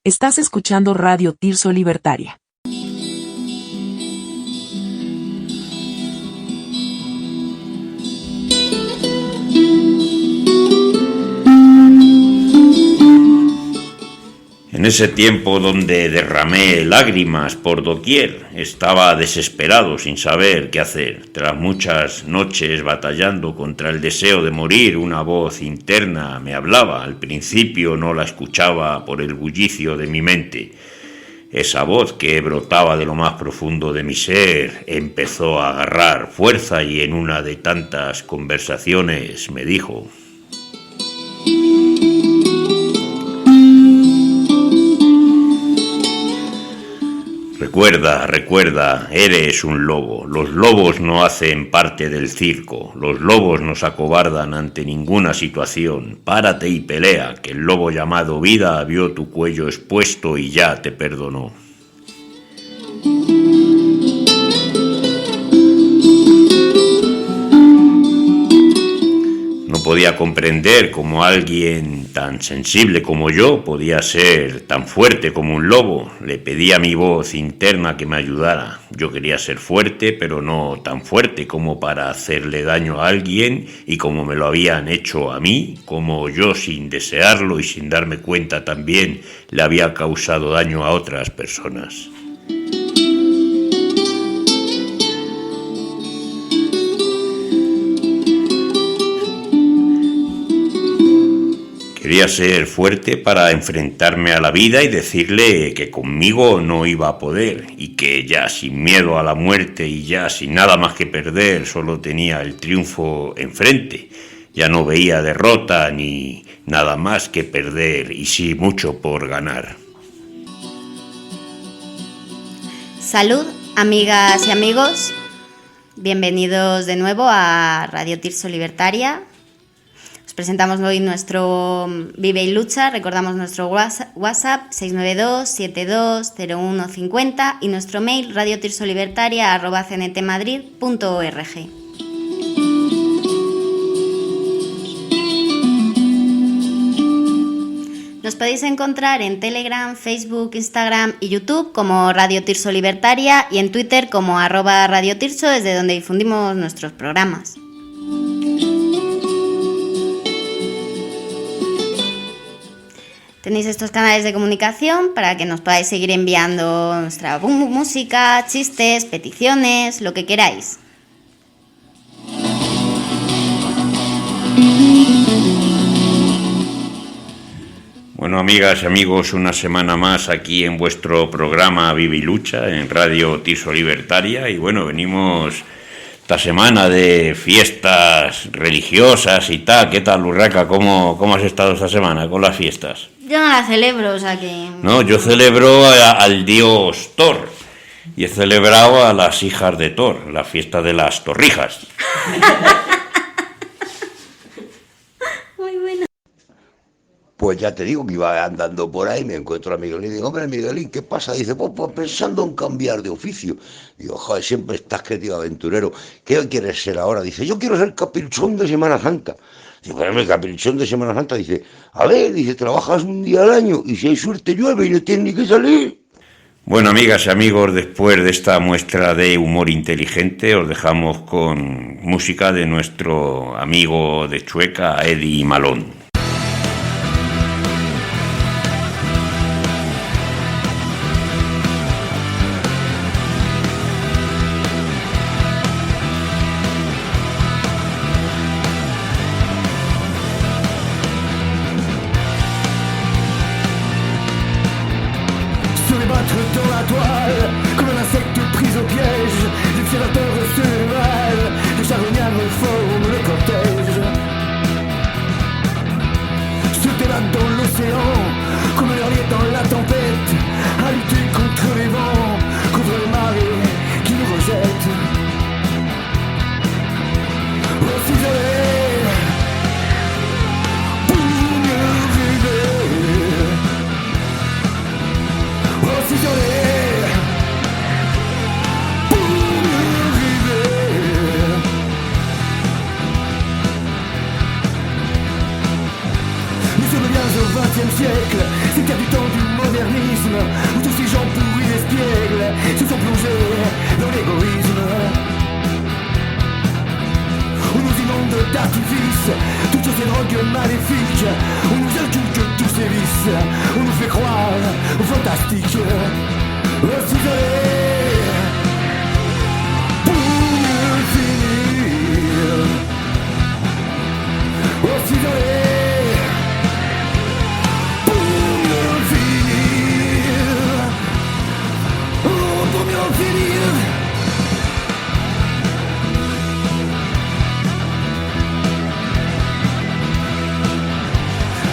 Estás escuchando Radio Tirso Libertaria. En ese tiempo donde derramé lágrimas por doquier, estaba desesperado sin saber qué hacer. Tras muchas noches batallando contra el deseo de morir, una voz interna me hablaba. Al principio no la escuchaba por el bullicio de mi mente. Esa voz que brotaba de lo más profundo de mi ser empezó a agarrar fuerza y en una de tantas conversaciones me dijo: Recuerda, eres un lobo. Los lobos no hacen parte del circo. Los lobos no se acobardan ante ninguna situación. Párate y pelea, que el lobo llamado vida vio tu cuello expuesto y ya te perdonó. No podía comprender cómo alguien tan sensible como yo podía ser tan fuerte como un lobo. Le pedí a mi voz interna que me ayudara. Yo quería ser fuerte, pero no tan fuerte como para hacerle daño a alguien, y como me lo habían hecho a mí, como yo sin desearlo y sin darme cuenta también le había causado daño a otras personas. Quería ser fuerte para enfrentarme a la vida y decirle que conmigo no iba a poder, y que ya sin miedo a la muerte y ya sin nada más que perder, solo tenía el triunfo enfrente. Ya no veía derrota ni nada más que perder, y sí mucho por ganar. Salud, amigas y amigos. Bienvenidos de nuevo a Radio Tirso Libertaria. Presentamos hoy nuestro Vive y Lucha, recordamos nuestro WhatsApp 692-720150 y nuestro mail radiotirsolibertaria@cntmadrid.org. Nos podéis encontrar en Telegram, Facebook, Instagram y YouTube como Radio Tirso Libertaria y en Twitter como @Radio Tirso, desde donde difundimos nuestros programas. Tenéis estos canales de comunicación para que nos podáis seguir enviando nuestra música, chistes, peticiones, lo que queráis. Bueno, amigas y amigos, una semana más aquí en vuestro programa Vive y Lucha en Radio Tirso Libertaria. Y bueno, venimos esta semana de fiestas religiosas y tal. ¿Qué tal, Urraca? ¿Cómo has estado esta semana con las fiestas? Yo no la celebro, o sea que... No, yo celebro al dios Thor, y he celebrado a las hijas de Thor, la fiesta de las torrijas. Muy bueno. Pues ya te digo que iba andando por ahí, me encuentro a Miguelín y digo: hombre, Miguelín, ¿qué pasa? Dice: pues pensando en cambiar de oficio. Digo: joder, siempre estás creativo aventurero. ¿Qué quieres ser ahora? Dice: yo quiero ser caprichón de Semana Santa. Dice: bueno, el caprichón de Semana Santa. Dice: a ver, dice, trabajas un día al año y si hay suerte llueve y no tienes ni que salir. Bueno, amigas y amigos, después de esta muestra de humor inteligente, os dejamos con música de nuestro amigo de Chueca, Eddie Malón. Dans la toile, comme un insecte pris au piège, des tirateurs se dévalent, des charognards forment le cortège. Se débattent dans l'océan, comme l'herlier dans la tempête, à lutter contre les vents, contre les marées qui nous rejettent. Aussi isolés, pour mieux vivre. Aussi isolés, pour mieux vivre. Nous sommes bien XXe siècle, ces habitants du modernisme, où tous ces gens pourris d'espiègles se sont plongés dans l'égoïsme. On nous inonde d'artifices, toutes ces drogues maléfiques, on nous inculque tous ces vices, on nous fait croire au fantastique, au ciselé, pour mieux finir, au ciselé.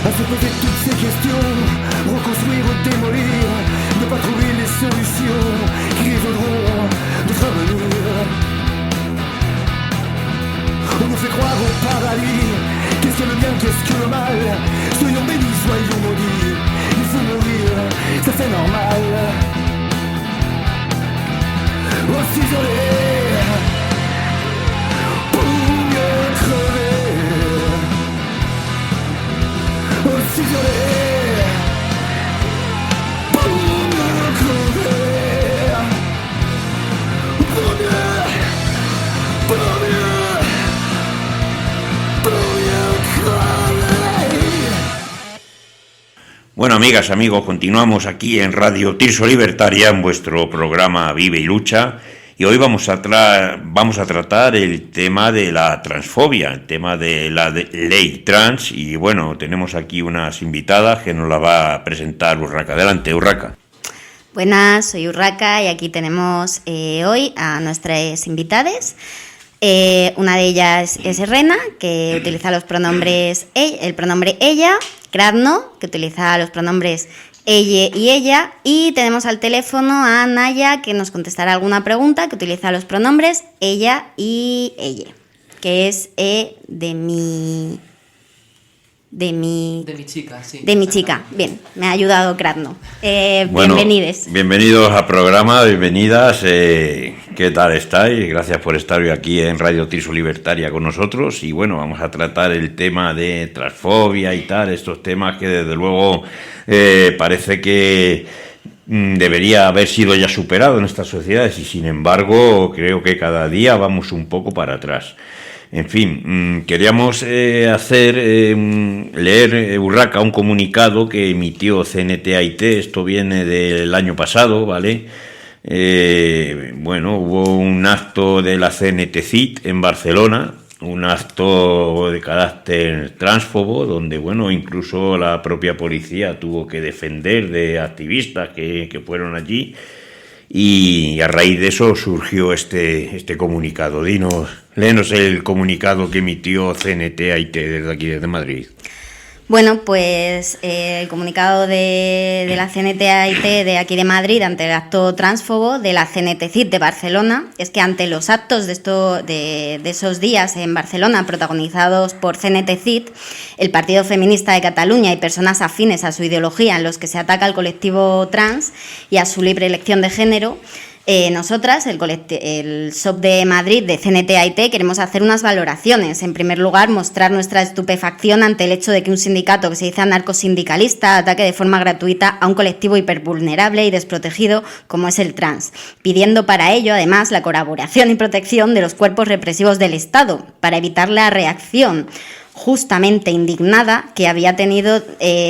À se poser toutes ces questions, reconstruire ou démolir, ne pas trouver les solutions qui résoudront notre avenir. On nous fait croire au paradis, qu'est-ce que le bien, qu'est-ce que le mal. Soyons bénis, soyons maudits, il faut mourir, ça c'est normal. On s'isoler pour mieux crever. S'isoler pour mieux crever, pour mieux crever. Bueno, amigas, amigos, continuamos aquí en Radio Tirso Libertaria en vuestro programa Vive y Lucha. Y hoy vamos a tratar el tema de la transfobia, el tema de la ley trans. Y bueno, tenemos aquí unas invitadas que nos la va a presentar Urraca. Adelante, Urraca. Buenas, soy Urraca y aquí tenemos hoy a nuestras invitadas. Una de ellas es Rena, que utiliza los pronombres el pronombre ella, Kradno, que utiliza los pronombres ella y ella, y tenemos al teléfono a Naya, que nos contestará alguna pregunta, que utiliza los pronombres ella y ella, que es de mi chica, sí. De mi chica, bien, me ha ayudado Kradno. Bueno, bienvenidos al programa, bienvenidas, ¿qué tal estáis? Gracias por estar hoy aquí en Radio Tirso Libertaria con nosotros, y bueno, vamos a tratar el tema de transfobia y tal, estos temas que desde luego parece que debería haber sido ya superado en estas sociedades, y sin embargo creo que cada día vamos un poco para atrás. En fin, queríamos leer, Urraca, un comunicado que emitió CNT-AIT, esto viene del año pasado, ¿vale? Bueno, hubo un acto de la CNT-CIT en Barcelona, un acto de carácter transfobo, donde, bueno, incluso la propia policía tuvo que defender de activistas que fueron allí. Y a raíz de eso surgió este comunicado. Léenos el comunicado que emitió CNT-AIT desde aquí, desde Madrid. Bueno, pues el comunicado de la CNT-AIT de aquí de Madrid ante el acto transfobo de la CNT-CIT de Barcelona es que ante los actos de esos días en Barcelona protagonizados por CNT-CIT, el Partido Feminista de Cataluña y personas afines a su ideología en los que se ataca al colectivo trans y a su libre elección de género, nosotras, el SOP de Madrid de CNT-AIT, queremos hacer unas valoraciones. En primer lugar, mostrar nuestra estupefacción ante el hecho de que un sindicato que se dice anarcosindicalista ataque de forma gratuita a un colectivo hipervulnerable y desprotegido como es el trans, pidiendo para ello, además, la colaboración y protección de los cuerpos represivos del Estado, para evitar la reacción justamente indignada que había tenido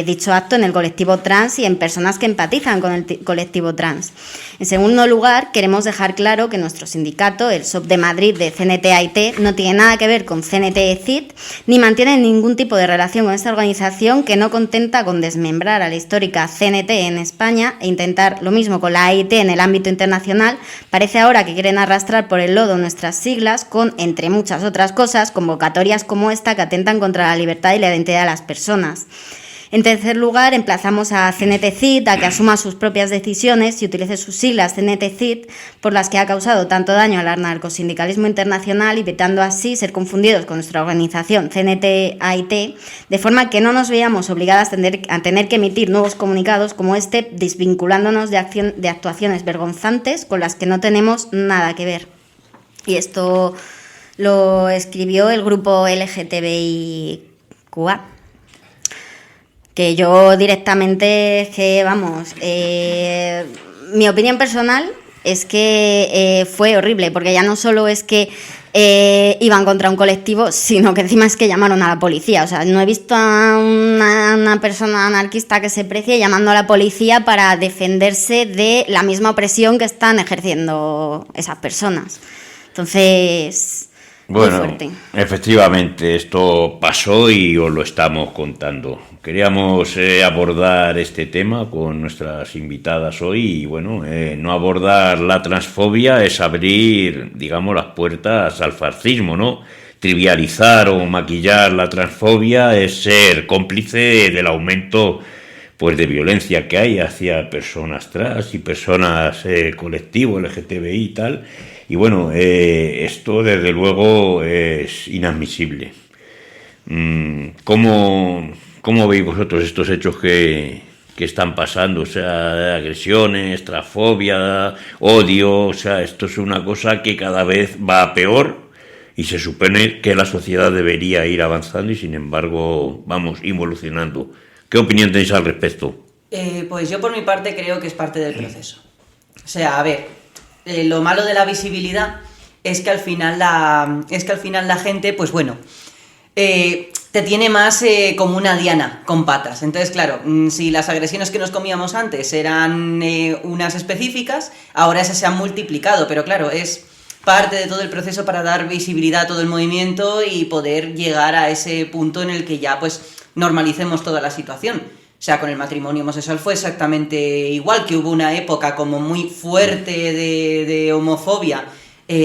dicho acto en el colectivo trans y en personas que empatizan con el colectivo trans. En segundo lugar, queremos dejar claro que nuestro sindicato, el SOP de Madrid de CNT-AIT, no tiene nada que ver con CNT-CIT, ni mantiene ningún tipo de relación con esta organización, que no contenta con desmembrar a la histórica CNT en España e intentar lo mismo con la AIT en el ámbito internacional. Parece ahora que quieren arrastrar por el lodo nuestras siglas con, entre muchas otras cosas, convocatorias como esta que atentan contra la libertad y la identidad de las personas. En tercer lugar, emplazamos a CNT-CIT a que asuma sus propias decisiones y utilice sus siglas CNT-CIT, por las que ha causado tanto daño al anarcosindicalismo internacional, evitando así ser confundidos con nuestra organización CNT-AIT, de forma que no nos veamos obligadas a tener que emitir nuevos comunicados como este, desvinculándonos de actuaciones vergonzantes con las que no tenemos nada que ver. Y esto lo escribió el grupo LGTBIQA. Que yo directamente, es que, vamos, mi opinión personal es que fue horrible, porque ya no solo es que iban contra un colectivo, sino que encima es que llamaron a la policía. O sea, no he visto a una persona anarquista que se precie llamando a la policía para defenderse de la misma opresión que están ejerciendo esas personas. Entonces, bueno, muy fuerte. Efectivamente, esto pasó y os lo estamos contando. Queríamos abordar este tema con nuestras invitadas hoy y bueno, no abordar la transfobia es abrir, digamos, las puertas al fascismo, ¿no? Trivializar o maquillar la transfobia es ser cómplice del aumento pues de violencia que hay hacia personas trans y personas colectivo LGTBI y tal. Y bueno, esto desde luego es inadmisible. ¿Cómo veis vosotros estos hechos que están pasando? O sea, agresiones, transfobia, odio, o sea, esto es una cosa que cada vez va a peor y se supone que la sociedad debería ir avanzando y sin embargo vamos involucionando. ¿Qué opinión tenéis al respecto? Pues yo por mi parte creo que es parte del proceso. O sea, a ver, lo malo de la visibilidad es que al final la gente, pues bueno, te tiene más como una diana con patas. Entonces, claro, si las agresiones que nos comíamos antes eran unas específicas, ahora esas se han multiplicado, pero claro, es parte de todo el proceso para dar visibilidad a todo el movimiento y poder llegar a ese punto en el que ya pues normalicemos toda la situación. O sea, con el matrimonio homosexual fue exactamente igual, que hubo una época como muy fuerte de homofobia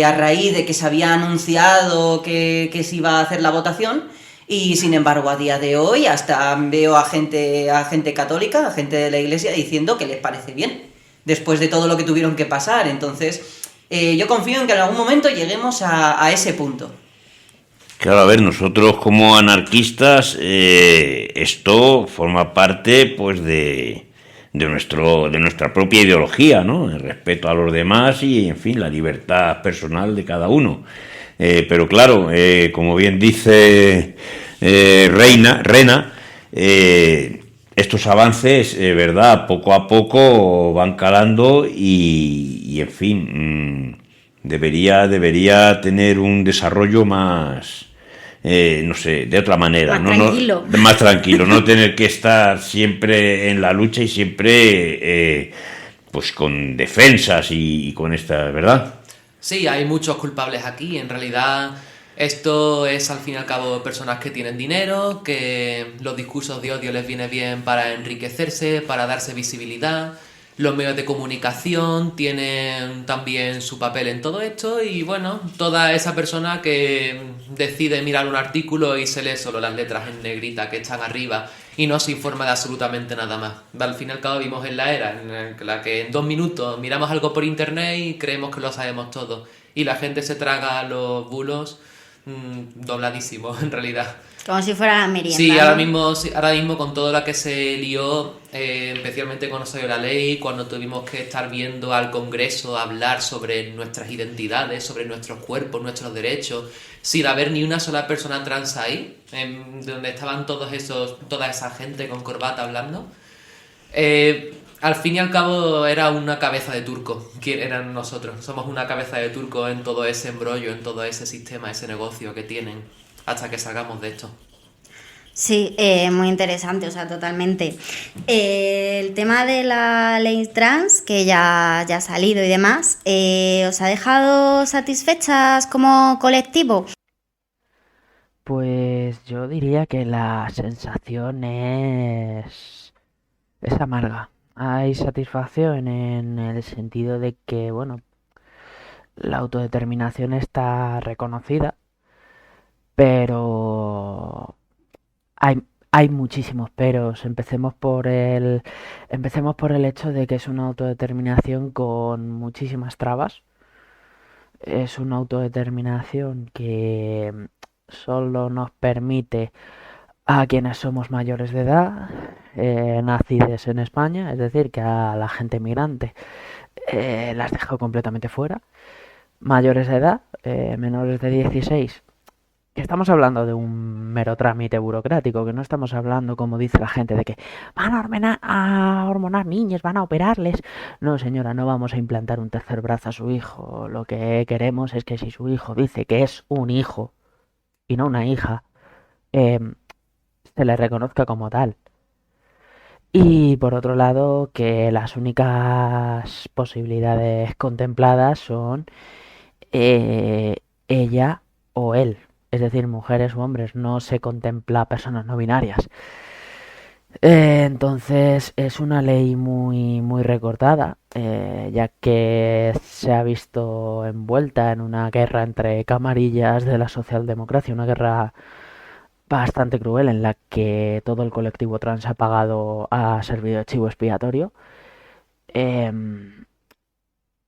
a raíz de que se había anunciado que se iba a hacer la votación y sin embargo a día de hoy hasta veo a gente católica, a gente de la iglesia diciendo que les parece bien después de todo lo que tuvieron que pasar. Entonces yo confío en que en algún momento lleguemos a ese punto. Claro, a ver, nosotros como anarquistas, esto forma parte pues de nuestra propia ideología, ¿no? El respeto a los demás y, en fin, la libertad personal de cada uno. Pero claro, como bien dice Rena, estos avances, verdad, poco a poco van calando y en fin, debería tener un desarrollo más, no sé, de otra manera, más tranquilo, no tener que estar siempre en la lucha y siempre pues con defensas y con esta, ¿verdad? Sí, hay muchos culpables aquí. En realidad, esto es al fin y al cabo personas que tienen dinero, que los discursos de odio les viene bien para enriquecerse, para darse visibilidad. Los medios de comunicación tienen también su papel en todo esto y bueno, toda esa persona que decide mirar un artículo y se lee solo las letras en negrita que están arriba y no se informa de absolutamente nada más. Al fin y al cabo vivimos en la era en la que en 2 minutos miramos algo por internet y creemos que lo sabemos todo y la gente se traga los bulos dobladísimos en realidad. Como si fuera la merienda. Sí, ¿no? ahora mismo con todo lo que se lió, especialmente cuando salió la ley, cuando tuvimos que estar viendo al Congreso hablar sobre nuestras identidades, sobre nuestros cuerpos, nuestros derechos, sin haber ni una sola persona trans ahí, donde estaban toda esa gente con corbata hablando. Al fin y al cabo era una cabeza de turco, que eran nosotros. Somos una cabeza de turco en todo ese embrollo, en todo ese sistema, ese negocio que tienen, hasta que salgamos de esto. Sí, muy interesante, o sea, totalmente. El tema de la ley trans, que ya ha salido y demás, ¿os ha dejado satisfechas como colectivo? Pues yo diría que la sensación es amarga. Hay satisfacción en el sentido de que, bueno, la autodeterminación está reconocida, pero hay muchísimos peros. Empecemos por el hecho de que es una autodeterminación con muchísimas trabas. Es una autodeterminación que solo nos permite a quienes somos mayores de edad, nacidos en España, es decir, que a la gente migrante las deja completamente fuera. Mayores de edad, menores de 16, que estamos hablando de un mero trámite burocrático, que no estamos hablando, como dice la gente, de que van a hormonar niños, van a operarles. No, señora, no vamos a implantar un tercer brazo a su hijo. Lo que queremos es que si su hijo dice que es un hijo y no una hija, eh, se le reconozca como tal. Y por otro lado, que las únicas posibilidades contempladas son ella o él, es decir, mujeres u hombres, no se contempla personas no binarias. Entonces es una ley muy recortada, ya que se ha visto envuelta en una guerra entre camarillas de la socialdemocracia, una guerra bastante cruel en la que todo el colectivo trans ha servido de chivo expiatorio.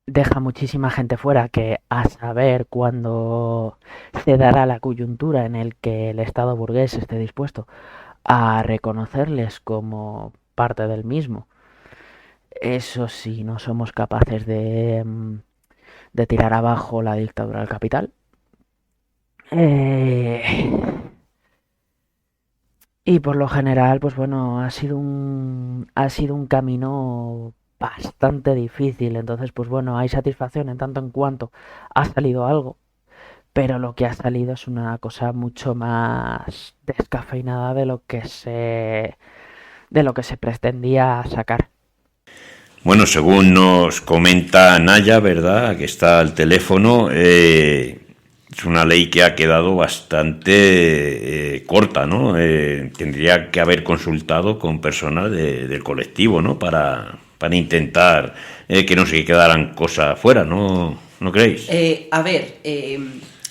Deja muchísima gente fuera que a saber cuándo se dará la coyuntura en el que el Estado burgués esté dispuesto a reconocerles como parte del mismo. Eso sí, no somos capaces de tirar abajo la dictadura del capital. Y por lo general, pues bueno, ha sido un camino bastante difícil. Entonces, pues bueno, hay satisfacción en tanto en cuanto ha salido algo, pero lo que ha salido es una cosa mucho más descafeinada de lo que se pretendía sacar. Bueno, según nos comenta Naya, ¿verdad?, que está al teléfono, es una ley que ha quedado bastante corta, ¿no? Tendría que haber consultado con personas del colectivo, ¿no?, para intentar que no se quedaran cosas fuera, ¿no creéis?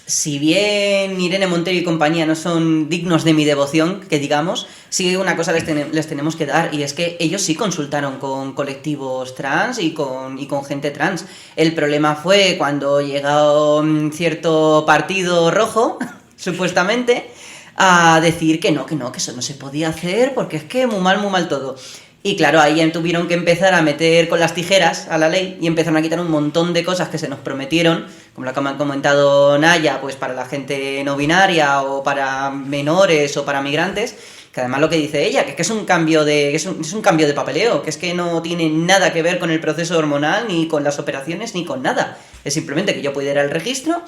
Si bien Irene Montero y compañía no son dignos de mi devoción, que digamos, sí una cosa les tenemos que dar, y es que ellos sí consultaron con colectivos trans y con gente trans. El problema fue cuando llegó cierto partido rojo, supuestamente, a decir que eso no se podía hacer porque es que muy mal todo. Y claro, ahí tuvieron que empezar a meter con las tijeras a la ley y empezaron a quitar un montón de cosas que se nos prometieron, como lo que me ha comentado Naya, pues para la gente no binaria o para menores o para migrantes, que además lo que dice ella, que es un cambio de es un cambio de papeleo, que es que no tiene nada que ver con el proceso hormonal, ni con las operaciones, ni con nada. Es simplemente que yo pudiera ir al registro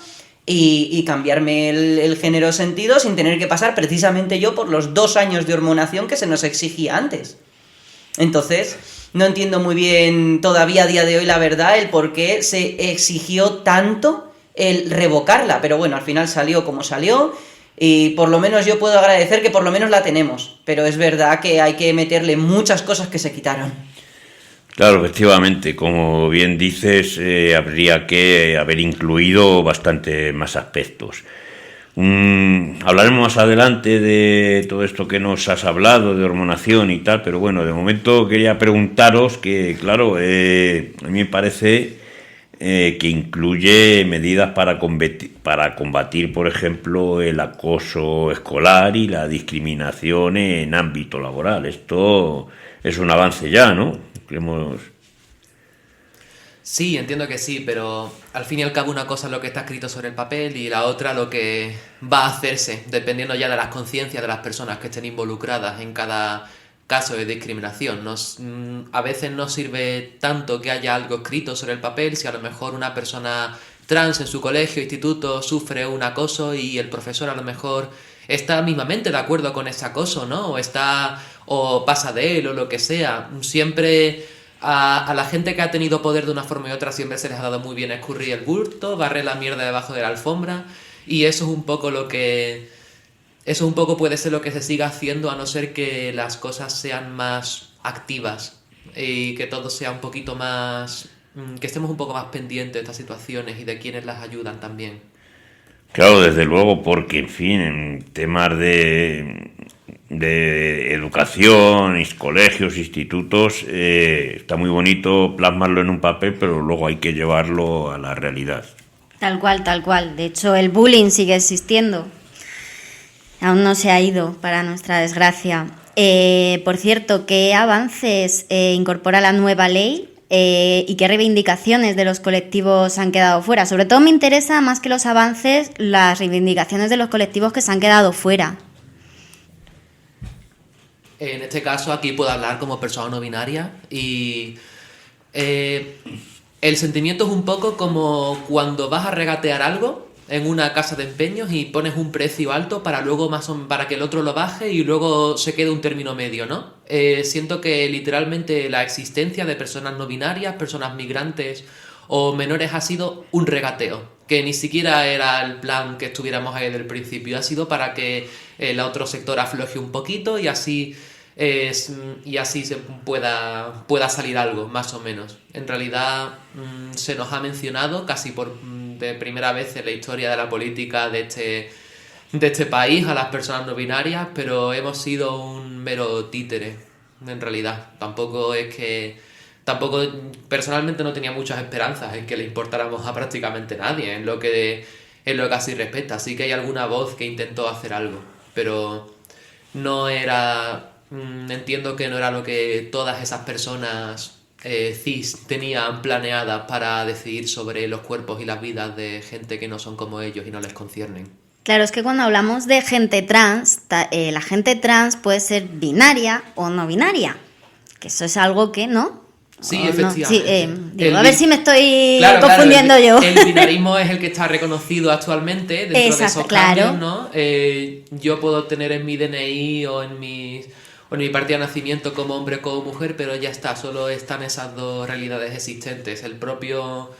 y cambiarme el género sentido sin tener que pasar precisamente yo por los 2 años de hormonación que se nos exigía antes. Entonces, no entiendo muy bien todavía a día de hoy, la verdad, el por qué se exigió tanto el revocarla. Pero bueno, al final salió como salió y por lo menos yo puedo agradecer que por lo menos la tenemos. Pero es verdad que hay que meterle muchas cosas que se quitaron. Claro, efectivamente, como bien dices, habría que haber incluido bastante más aspectos. Hablaremos más adelante de todo esto que nos has hablado, de hormonación y tal, pero bueno, de momento quería preguntaros que, claro, a mí me parece que incluye medidas para combatir, por ejemplo, el acoso escolar y la discriminación en ámbito laboral. Esto es un avance ya, ¿no? Sí, entiendo que sí, pero al fin y al cabo una cosa es lo que está escrito sobre el papel y la otra lo que va a hacerse, dependiendo ya de las conciencias de las personas que estén involucradas en cada caso de discriminación. A veces no sirve tanto que haya algo escrito sobre el papel si a lo mejor una persona trans en su colegio, instituto, sufre un acoso y el profesor a lo mejor está mismamente de acuerdo con ese acoso, ¿no? O pasa de él o lo que sea. Siempre a la gente que ha tenido poder de una forma y otra siempre se les ha dado muy bien escurrir el bulto, barrer la mierda debajo de la alfombra, y eso es un poco puede ser lo que se siga haciendo, a no ser que las cosas sean más activas y que todo sea un poquito más, que estemos un poco más pendientes de estas situaciones y de quienes las ayudan también. Claro, desde luego, porque en fin, en temas de educación, colegios, institutos, está muy bonito plasmarlo en un papel, pero luego hay que llevarlo a la realidad. Tal cual. De hecho, el bullying sigue existiendo. Aún no se ha ido, para nuestra desgracia. Por cierto, ¿qué avances incorpora la nueva ley y qué reivindicaciones de los colectivos han quedado fuera. Sobre todo me interesa, más que los avances, las reivindicaciones de los colectivos que se han quedado fuera. En este caso, aquí puedo hablar como persona no binaria y el sentimiento es un poco como cuando vas a regatear algo en una casa de empeños y pones un precio alto para luego para que el otro lo baje y luego se quede un término medio, ¿no? Siento que literalmente la existencia de personas no binarias, personas migrantes o menores ha sido un regateo, que ni siquiera era el plan que estuviéramos ahí desde el principio, ha sido para que el otro sector afloje un poquito y así se pueda salir algo, más o menos. En realidad se nos ha mencionado casi de primera vez en la historia de la política de este país a las personas no binarias, pero hemos sido un mero títere, en realidad. Tampoco personalmente no tenía muchas esperanzas en que le importáramos a prácticamente nadie en lo que así respecta. Sí que hay alguna voz que intentó hacer algo, pero no era... Entiendo que no era lo que todas esas personas cis tenían planeadas para decidir sobre los cuerpos y las vidas de gente que no son como ellos y no les conciernen. Claro, es que cuando hablamos de gente trans, la gente trans puede ser binaria o no binaria, que eso es algo que no. Sí, no, efectivamente. Sí, a ver si me estoy confundiendo yo. yo. El binarismo es el que está reconocido actualmente dentro de esos cambios, ¿no? Yo puedo tener en mi DNI o en mi partida de nacimiento como hombre o como mujer, pero ya está, solo están esas dos realidades existentes. El propio,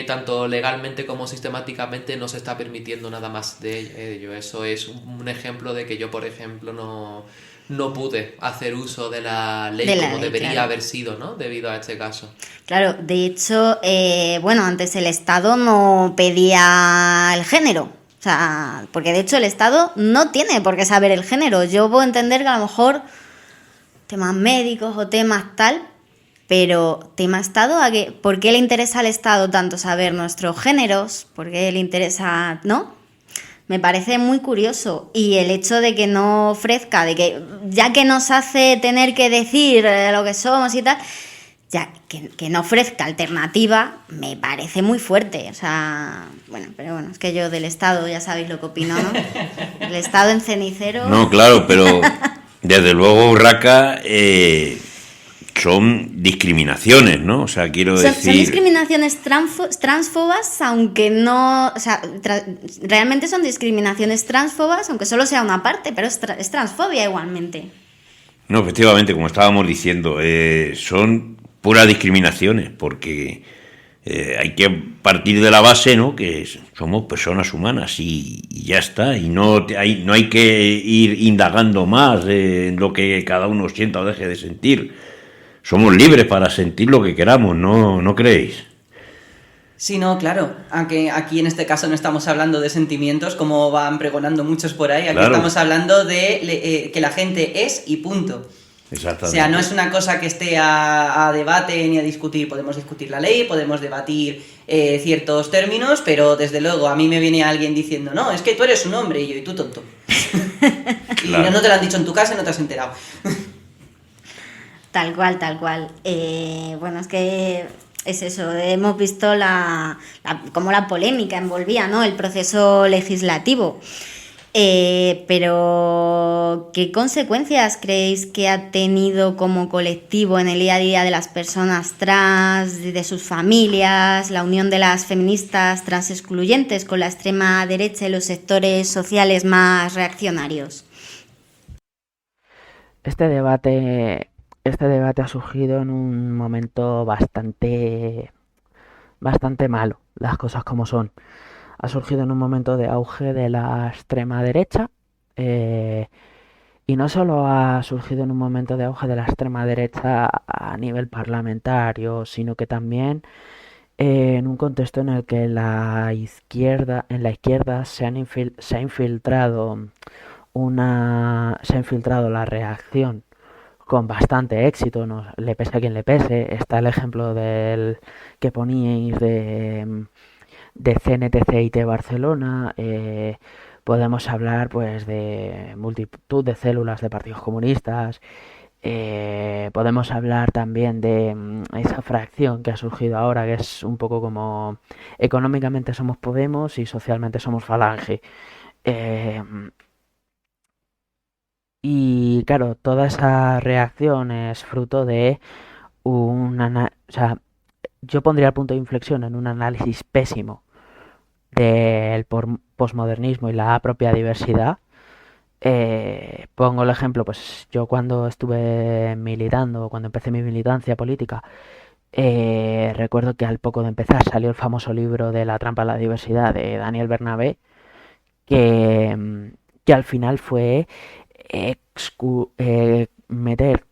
tanto legalmente como sistemáticamente, no se está permitiendo nada más de ello. Eso es un ejemplo de que yo, por ejemplo, no pude hacer uso de la ley como debería haber sido, ¿no? Debido a este caso. Claro, de hecho, antes el Estado no pedía el género. O sea, porque de hecho el Estado no tiene por qué saber el género. Yo puedo entender que a lo mejor temas médicos o temas tal, pero tema Estado, ¿por qué le interesa al Estado tanto saber nuestros géneros? ¿Por qué le interesa, no? Me parece muy curioso. Y el hecho de que no ofrezca, de que ya que nos hace tener que decir lo que somos y tal, ya que no ofrezca alternativa, me parece muy fuerte. O sea, pero es que yo del Estado ya sabéis lo que opino, ¿no? El Estado en cenicero... No, claro, pero desde luego, Urraca, son discriminaciones, ¿no? O sea, quiero decir... Son discriminaciones transfobas, aunque no... O sea, realmente son discriminaciones transfobas, aunque solo sea una parte, pero es transfobia igualmente. No, efectivamente, como estábamos diciendo, son puras discriminaciones, porque hay que partir de la base, ¿no?, que somos personas humanas y ya está, y no hay que ir indagando más en lo que cada uno sienta o deje de sentir. Somos libres para sentir lo que queramos, ¿no creéis? Sí, no, claro, aunque aquí en este caso no estamos hablando de sentimientos como van pregonando muchos por ahí, aquí claro. Estamos hablando de que la gente es y punto. Exactamente. O sea, no es una cosa que esté a debate ni a discutir. Podemos discutir la ley, podemos debatir ciertos términos, pero desde luego a mí me viene alguien diciendo, no, es que tú eres un hombre, y tú tonto. Claro. Y no te lo han dicho en tu casa y no te has enterado. Tal cual. Es que es eso, hemos visto cómo la polémica envolvía, ¿no?, el proceso legislativo. Pero, ¿qué consecuencias creéis que ha tenido como colectivo en el día a día de las personas trans, de sus familias, la unión de las feministas trans excluyentes con la extrema derecha y los sectores sociales más reaccionarios? Este debate ha surgido en un momento bastante malo, las cosas como son. Ha surgido en un momento de auge de la extrema derecha, y no solo ha surgido en un momento de auge de la extrema derecha a nivel parlamentario, sino que también en un contexto en el que en la izquierda se ha infiltrado la reacción con bastante éxito, ¿no? Le pese a quien le pese. Está el ejemplo del que poníais de CNTCIT Barcelona. Podemos hablar pues de multitud de células de partidos comunistas Podemos hablar también de esa fracción que ha surgido ahora, que es un poco como económicamente somos Podemos y socialmente somos Falange. Eh, y claro, toda esa reacción es fruto de o sea, yo pondría el punto de inflexión en un análisis pésimo del posmodernismo y la propia diversidad. Pongo el ejemplo, pues yo cuando estuve militando, cuando empecé mi militancia política, recuerdo que al poco de empezar salió el famoso libro de La trampa de la diversidad de Daniel Bernabé, que, que al final fue meter,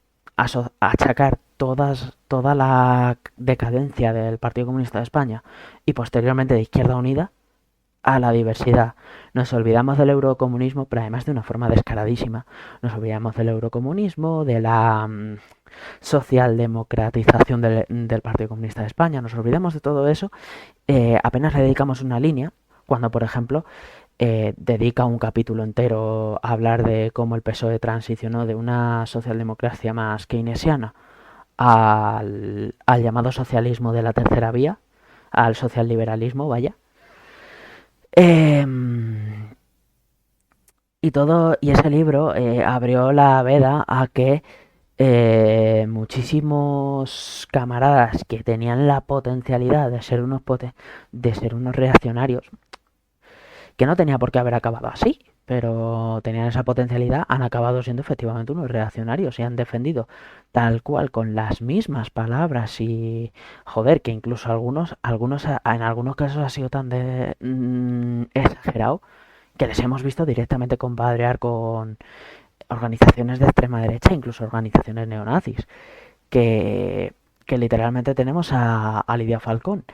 achacar toda la decadencia del Partido Comunista de España y posteriormente de Izquierda Unida a la diversidad. Nos olvidamos del eurocomunismo, pero además de una forma descaradísima. Nos olvidamos del eurocomunismo, de la socialdemocratización del Partido Comunista de España. Nos olvidamos de todo eso. Apenas le dedicamos una línea, cuando por ejemplo dedica un capítulo entero a hablar de cómo el PSOE transicionó de una socialdemocracia más keynesiana al llamado socialismo de la tercera vía, al socialliberalismo, vaya. Y ese libro abrió la veda a que muchísimos camaradas que tenían la potencialidad de ser de ser unos reaccionarios, que no tenía por qué haber acabado así, pero tenían esa potencialidad, han acabado siendo efectivamente unos reaccionarios y han defendido tal cual con las mismas palabras y joder, que incluso en algunos casos ha sido tan exagerado que les hemos visto directamente compadrear con organizaciones de extrema derecha, incluso organizaciones neonazis, que literalmente tenemos a Lidia Falcón,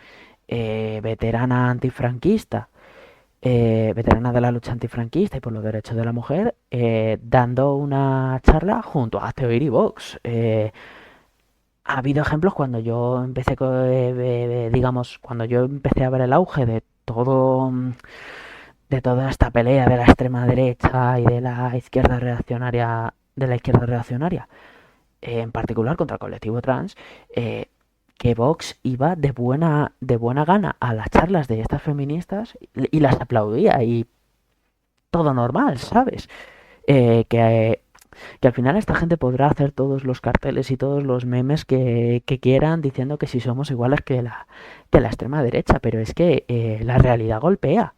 veterana antifranquista, veterana de la lucha antifranquista y por los derechos de la mujer, dando una charla junto a Hazte Oír y Vox. Ha habido ejemplos cuando yo empecé, digamos, cuando yo empecé a ver el auge de toda esta pelea de la extrema derecha y de la izquierda reaccionaria, en particular contra el colectivo trans, que Vox iba de buena gana a las charlas de estas feministas y las aplaudía y todo normal, ¿sabes? Que al final esta gente podrá hacer todos los carteles y todos los memes que quieran diciendo que si somos iguales que la extrema derecha, pero es que la realidad golpea.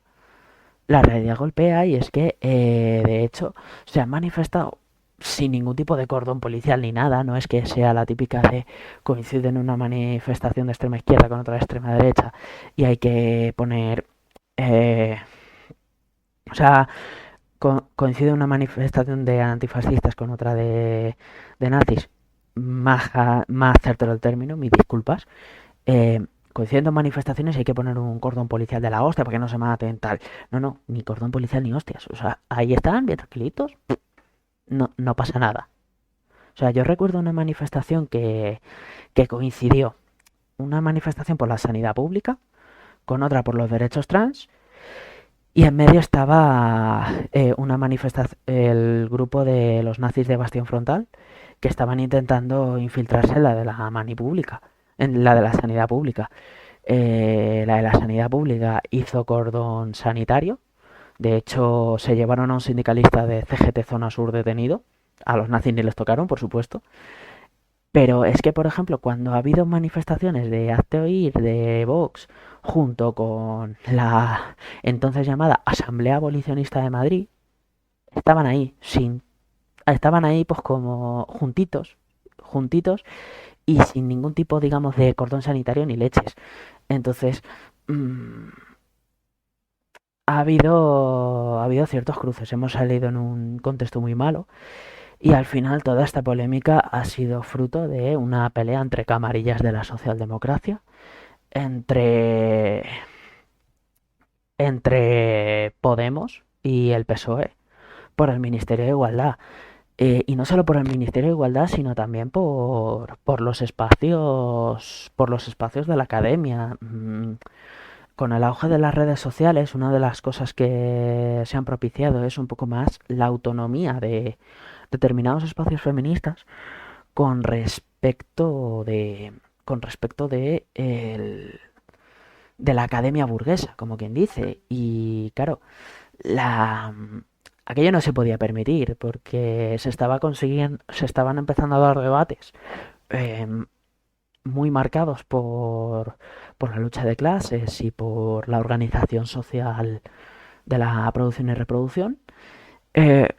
La realidad golpea y es que, de hecho, se han manifestado sin ningún tipo de cordón policial ni nada. No es que sea la típica de coincide en una manifestación de extrema izquierda con otra de extrema derecha y hay que poner... o sea, coincide una manifestación de antifascistas con otra de nazis. Más certero el término, mis disculpas. Coincidiendo manifestaciones y hay que poner un cordón policial de la hostia para que no se maten, tal. No, ni cordón policial ni hostias. O sea, ahí están, bien tranquilitos. No pasa nada. O sea, yo recuerdo una manifestación que coincidió. Una manifestación por la sanidad pública con otra por los derechos trans. Y en medio estaba una manifestación, el grupo de los nazis de Bastión Frontal, que estaban intentando infiltrarse en la de la mani pública. En la de la sanidad pública. La de la sanidad pública hizo cordón sanitario. De hecho, se llevaron a un sindicalista de CGT Zona Sur detenido. A los nazis ni les tocaron, por supuesto. Pero es que, por ejemplo, cuando ha habido manifestaciones de Hazte Oír, de Vox, junto con la entonces llamada Asamblea Abolicionista de Madrid, estaban ahí pues como juntitos, y sin ningún tipo, digamos, de cordón sanitario ni leches. Entonces, ha habido ciertos cruces. Hemos salido en un contexto muy malo y al final toda esta polémica ha sido fruto de una pelea entre camarillas de la socialdemocracia, entre Podemos y el PSOE por el Ministerio de Igualdad. Y no solo por el Ministerio de Igualdad, sino también por los espacios de la academia. Con el auge de las redes sociales, una de las cosas que se han propiciado es un poco más la autonomía de determinados espacios feministas, con respecto de la academia burguesa, como quien dice. Y claro, aquello no se podía permitir porque se estaban empezando a dar debates eh, muy marcados por la lucha de clases y por la organización social de la producción y reproducción. Eh,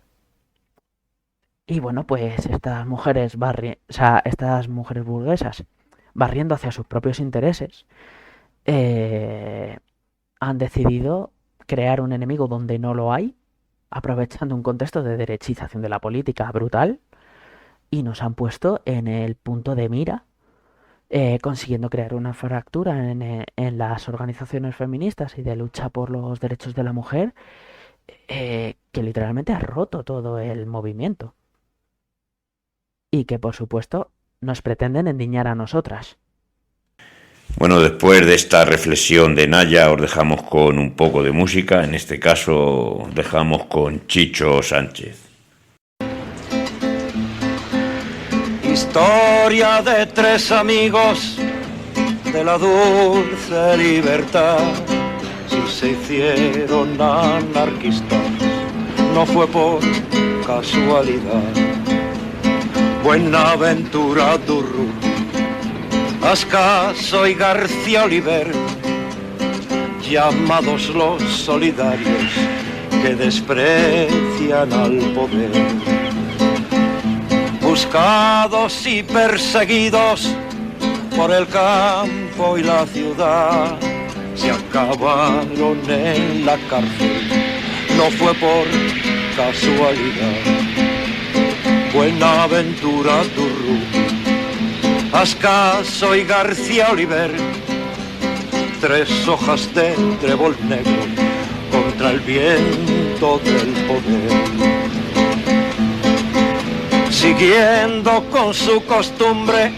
y bueno, pues estas mujeres burguesas, barriendo hacia sus propios intereses, han decidido crear un enemigo donde no lo hay, aprovechando un contexto de derechización de la política brutal, y nos han puesto en el punto de mira, consiguiendo crear una fractura en las organizaciones feministas y de lucha por los derechos de la mujer, que literalmente ha roto todo el movimiento. Y que, por supuesto, nos pretenden endiñar a nosotras. Bueno, después de esta reflexión de Naya, os dejamos con un poco de música. En este caso, dejamos con Chicho Sánchez. Historia de tres amigos de la dulce libertad. Si se hicieron anarquistas, no fue por casualidad. Buenaventura Durru, Ascaso y García Oliver, llamados los solidarios que desprecian al poder. Buscados y perseguidos por el campo y la ciudad, se acabaron en la cárcel, no fue por casualidad. Buenaventura Durru, Ascaso y García Oliver, tres hojas de trébol negro contra el viento del poder. Siguiendo con su costumbre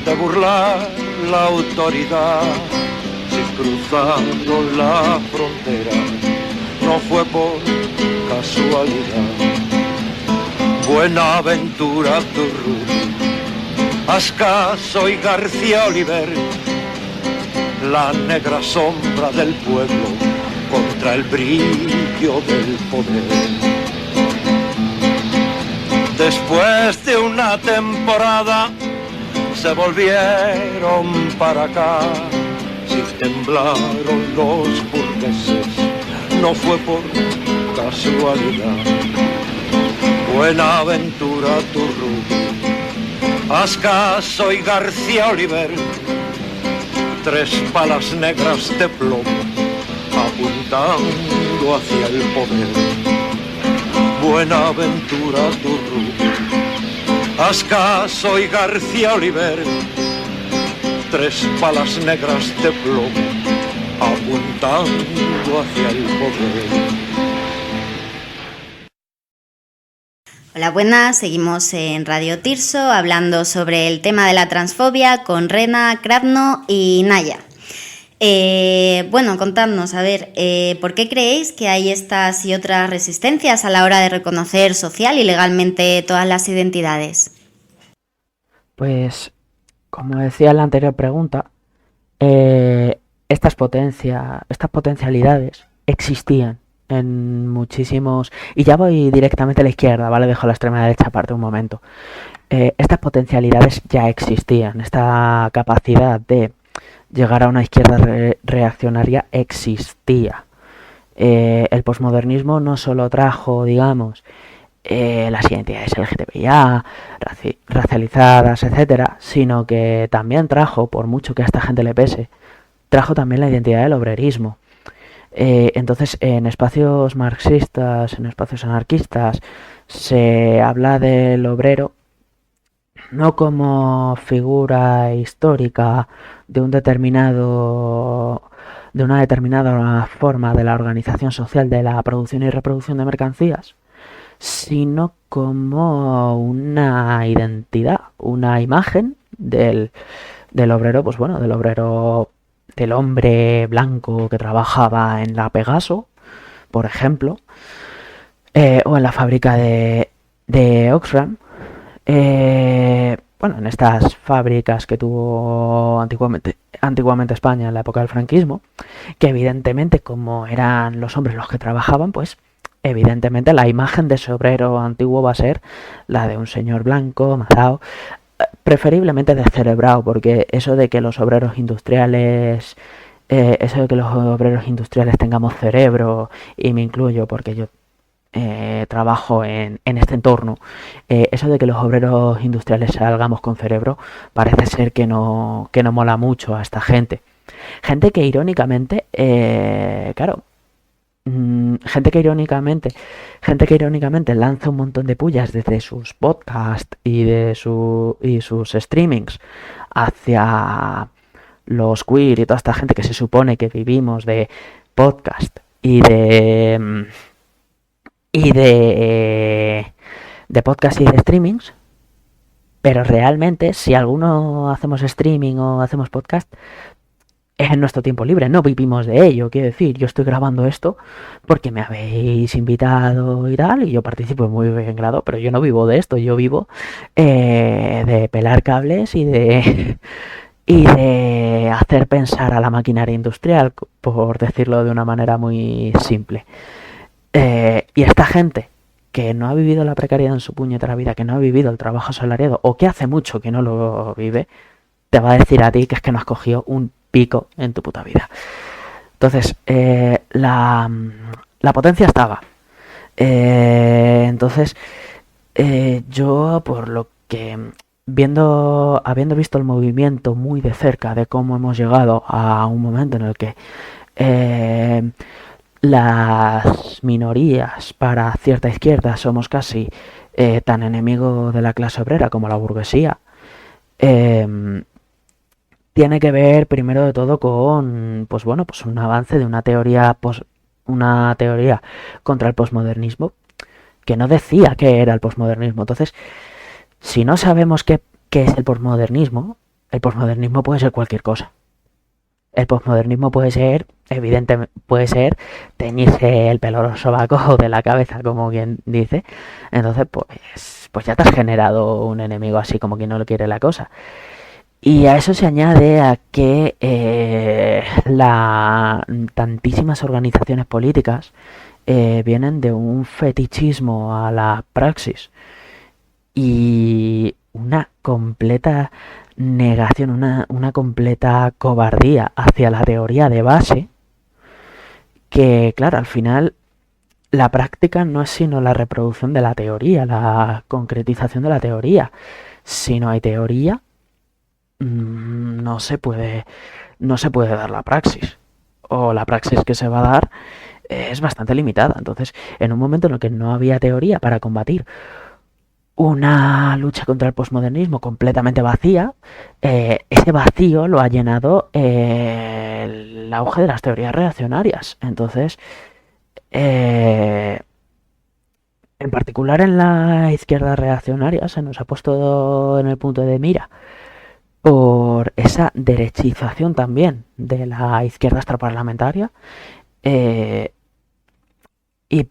de burlar la autoridad, si cruzaron la frontera, no fue por casualidad. Buenaventura Durru, Ascaso y García Oliver, la negra sombra del pueblo contra el brillo del poder. Después de una temporada se volvieron para acá, si temblaron los burgueses, no fue por casualidad. Buenaventura Durru, Ascaso y García Oliver, tres palas negras de plomo apuntando hacia el poder. Buenaventura Durru, Ascaso y García Oliver, tres palas negras de plomo apuntando hacia el poder. Hola, buenas. Seguimos en Radio Tirso hablando sobre el tema de la transfobia con Rena, Kravno y Naya. Bueno, contadnos, a ver, ¿por qué creéis que hay estas y otras resistencias a la hora de reconocer social y legalmente todas las identidades? Pues, como decía en la anterior pregunta, estas potencialidades existían en muchísimos... Y ya voy directamente a la izquierda, ¿vale? Dejo la extrema derecha aparte un momento. Estas potencialidades ya existían, esta capacidad de llegar a una izquierda reaccionaria existía. El posmodernismo no solo trajo, digamos, las identidades LGTBIA, racializadas, etcétera, sino que también trajo, por mucho que a esta gente le pese, trajo también la identidad del obrerismo. Entonces, en espacios marxistas, en espacios anarquistas, se habla del obrero no como figura histórica de una determinada forma de la organización social de la producción y reproducción de mercancías, sino como una identidad, una imagen del obrero, pues bueno, del obrero, del hombre blanco que trabajaba en la Pegaso, por ejemplo, o en la fábrica de Oxfam, bueno, en estas fábricas que tuvo antiguamente España en la época del franquismo, que evidentemente, como eran los hombres los que trabajaban, pues evidentemente la imagen de ese obrero antiguo va a ser la de un señor blanco, mazao, preferiblemente descerebrado, porque eso de que los obreros industriales tengamos cerebro, y me incluyo porque yo trabajo en este entorno, eso de que los obreros industriales salgamos con cerebro parece ser que no mola mucho a esta gente. Gente que irónicamente, claro, gente que irónicamente lanza un montón de pullas desde sus podcasts y sus streamings hacia los queer y toda esta gente que se supone que vivimos de podcast y de podcast y de streamings, pero realmente si alguno hacemos streaming o hacemos podcast es en nuestro tiempo libre, no vivimos de ello. Quiero decir, yo estoy grabando esto porque me habéis invitado y tal, y yo participo en muy buen grado, pero yo no vivo de esto, yo vivo de pelar cables y de hacer pensar a la maquinaria industrial, por decirlo de una manera muy simple. Y esta gente que no ha vivido la precariedad en su puñetera vida, que no ha vivido el trabajo asalariado, o que hace mucho que no lo vive, te va a decir a ti que es que no has cogido un pico en tu puta vida. Entonces, la potencia estaba. Entonces, yo, por lo que habiendo visto el movimiento muy de cerca de cómo hemos llegado a un momento en el que las minorías para cierta izquierda somos casi tan enemigos de la clase obrera como la burguesía, tiene que ver primero de todo con pues un avance de una teoría contra el posmodernismo, que no decía qué era el posmodernismo. Entonces, si no sabemos qué es el posmodernismo puede ser cualquier cosa. El posmodernismo puede ser, evidentemente, teñirse el pelo sobaco de la cabeza, como quien dice. Entonces, pues ya te has generado un enemigo así como quien no lo quiere la cosa. Y a eso se añade a que tantísimas organizaciones políticas vienen de un fetichismo a la praxis y una completa negación, una completa cobardía hacia la teoría de base, que claro, al final la práctica no es sino la reproducción de la teoría, la concretización de la teoría. Si no hay teoría, no se puede dar la praxis, o la praxis que se va a dar es bastante limitada. Entonces, en un momento en el que no había teoría para combatir una lucha contra el posmodernismo completamente vacía, ese vacío lo ha llenado el auge de las teorías reaccionarias. Entonces, en particular en la izquierda reaccionaria se nos ha puesto en el punto de mira por esa derechización también de la izquierda extraparlamentaria, y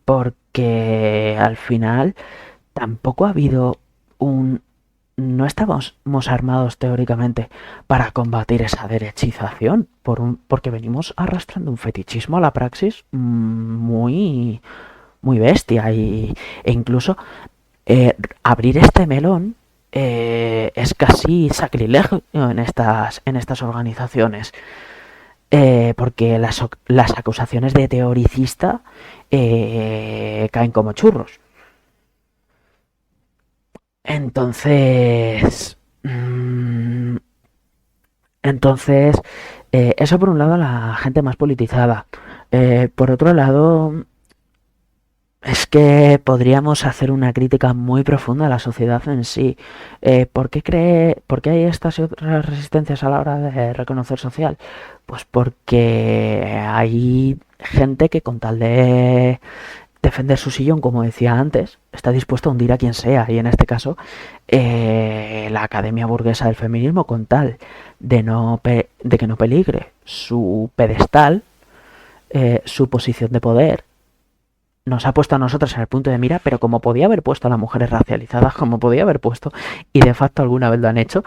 porque al final tampoco ha habido no estábamos armados teóricamente para combatir esa derechización, porque venimos arrastrando un fetichismo a la praxis muy, muy bestia, e incluso abrir este melón es casi sacrilegio en estas organizaciones, porque las acusaciones de teoricista caen como churros. Entonces, eso por un lado, la gente más politizada. Por otro lado, es que podríamos hacer una crítica muy profunda a la sociedad en sí. ¿Por qué hay estas y otras resistencias a la hora de reconocer social? Pues porque hay gente que, con tal de defender su sillón, como decía antes, está dispuesto a hundir a quien sea, y en este caso la Academia Burguesa del Feminismo, con tal de que no peligre su pedestal, su posición de poder, nos ha puesto a nosotros en el punto de mira, pero como podía haber puesto a las mujeres racializadas, como podía haber puesto, y de facto alguna vez lo han hecho,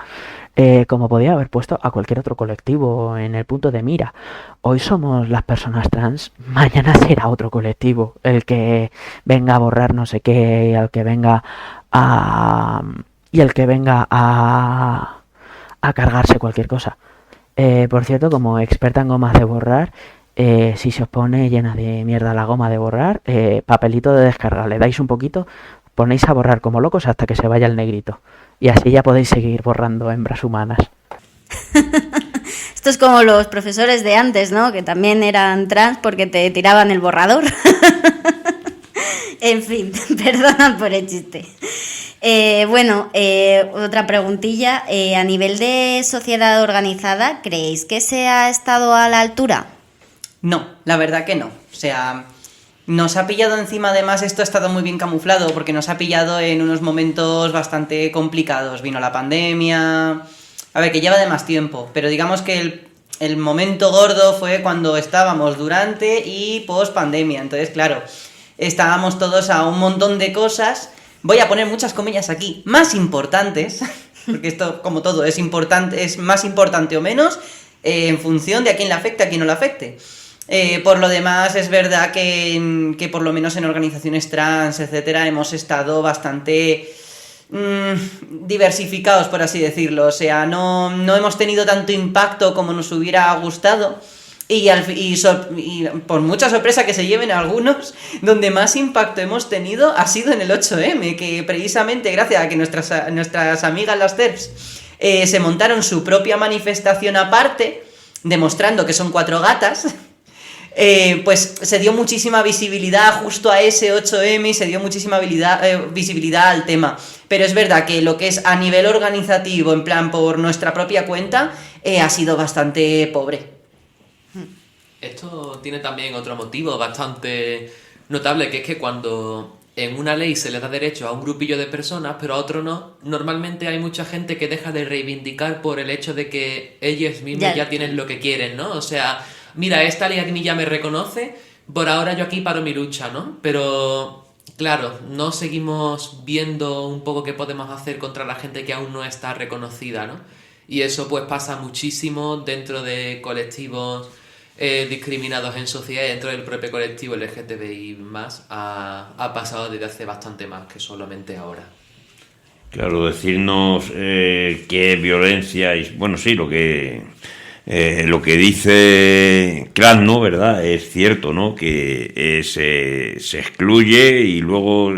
como podía haber puesto a cualquier otro colectivo en el punto de mira. Hoy somos las personas trans, mañana será otro colectivo el que venga a borrar no sé qué, el que venga a cargarse cualquier cosa. Por cierto, como experta en gomas de borrar, si se os pone llena de mierda la goma de borrar, papelito de descarga, le dais un poquito, ponéis a borrar como locos hasta que se vaya el negrito. Y así ya podéis seguir borrando hembras humanas. Esto es como los profesores de antes, ¿no? Que también eran trans porque te tiraban el borrador. En fin, perdonad por el chiste. Otra preguntilla. A nivel de sociedad organizada, ¿creéis que se ha estado a la altura? No, la verdad que no. O sea, nos ha pillado encima, además, esto ha estado muy bien camuflado, porque nos ha pillado en unos momentos bastante complicados. Vino la pandemia... A ver, que lleva de más tiempo, pero digamos que el momento gordo fue cuando estábamos durante y post pandemia. Entonces, claro, estábamos todos a un montón de cosas, voy a poner muchas comillas aquí, más importantes, porque esto, como todo, es importante, es más importante o menos, en función de a quién le afecte, a quién no le afecte. Por lo demás, es verdad que por lo menos en organizaciones trans, etcétera, hemos estado bastante diversificados, por así decirlo. O sea, no hemos tenido tanto impacto como nos hubiera gustado. Y por mucha sorpresa que se lleven algunos, donde más impacto hemos tenido ha sido en el 8M, que precisamente gracias a que nuestras amigas las TERFs se montaron su propia manifestación aparte, demostrando que son 4 gatas, pues se dio muchísima visibilidad justo a ese 8M y se dio muchísima visibilidad al tema. Pero es verdad que lo que es a nivel organizativo, en plan por nuestra propia cuenta, ha sido bastante pobre. Esto tiene también otro motivo bastante notable, que es que cuando en una ley se le da derecho a un grupillo de personas, pero a otro no, normalmente hay mucha gente que deja de reivindicar por el hecho de que ellos mismos ya tienen lo que quieren, ¿no? O sea, mira, esta ley a mí ya me reconoce, por ahora yo aquí paro mi lucha, ¿no? Pero claro, no seguimos viendo un poco qué podemos hacer contra la gente que aún no está reconocida, ¿no? Y eso pues pasa muchísimo dentro de colectivos discriminados en sociedad, y dentro del propio colectivo LGTBI+, ha pasado desde hace bastante más que solamente ahora. Claro, decirnos qué violencia... Bueno, sí, lo que dice Krasno, ¿verdad? Es cierto, ¿no? Que se excluye y luego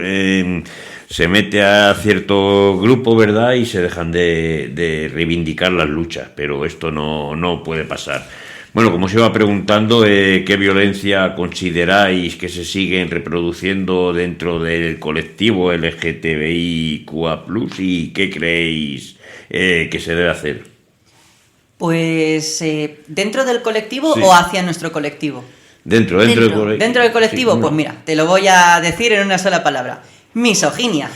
se mete a cierto grupo, ¿verdad? Y se dejan de reivindicar las luchas, pero esto no puede pasar. Bueno, como os iba preguntando, ¿qué violencia consideráis que se siguen reproduciendo dentro del colectivo LGTBIQA+, y qué creéis que se debe hacer? Pues, ¿dentro del colectivo sí. o hacia nuestro colectivo? Dentro del colectivo. Dentro del colectivo, sí. Pues mira, te lo voy a decir en una sola palabra. Misoginia.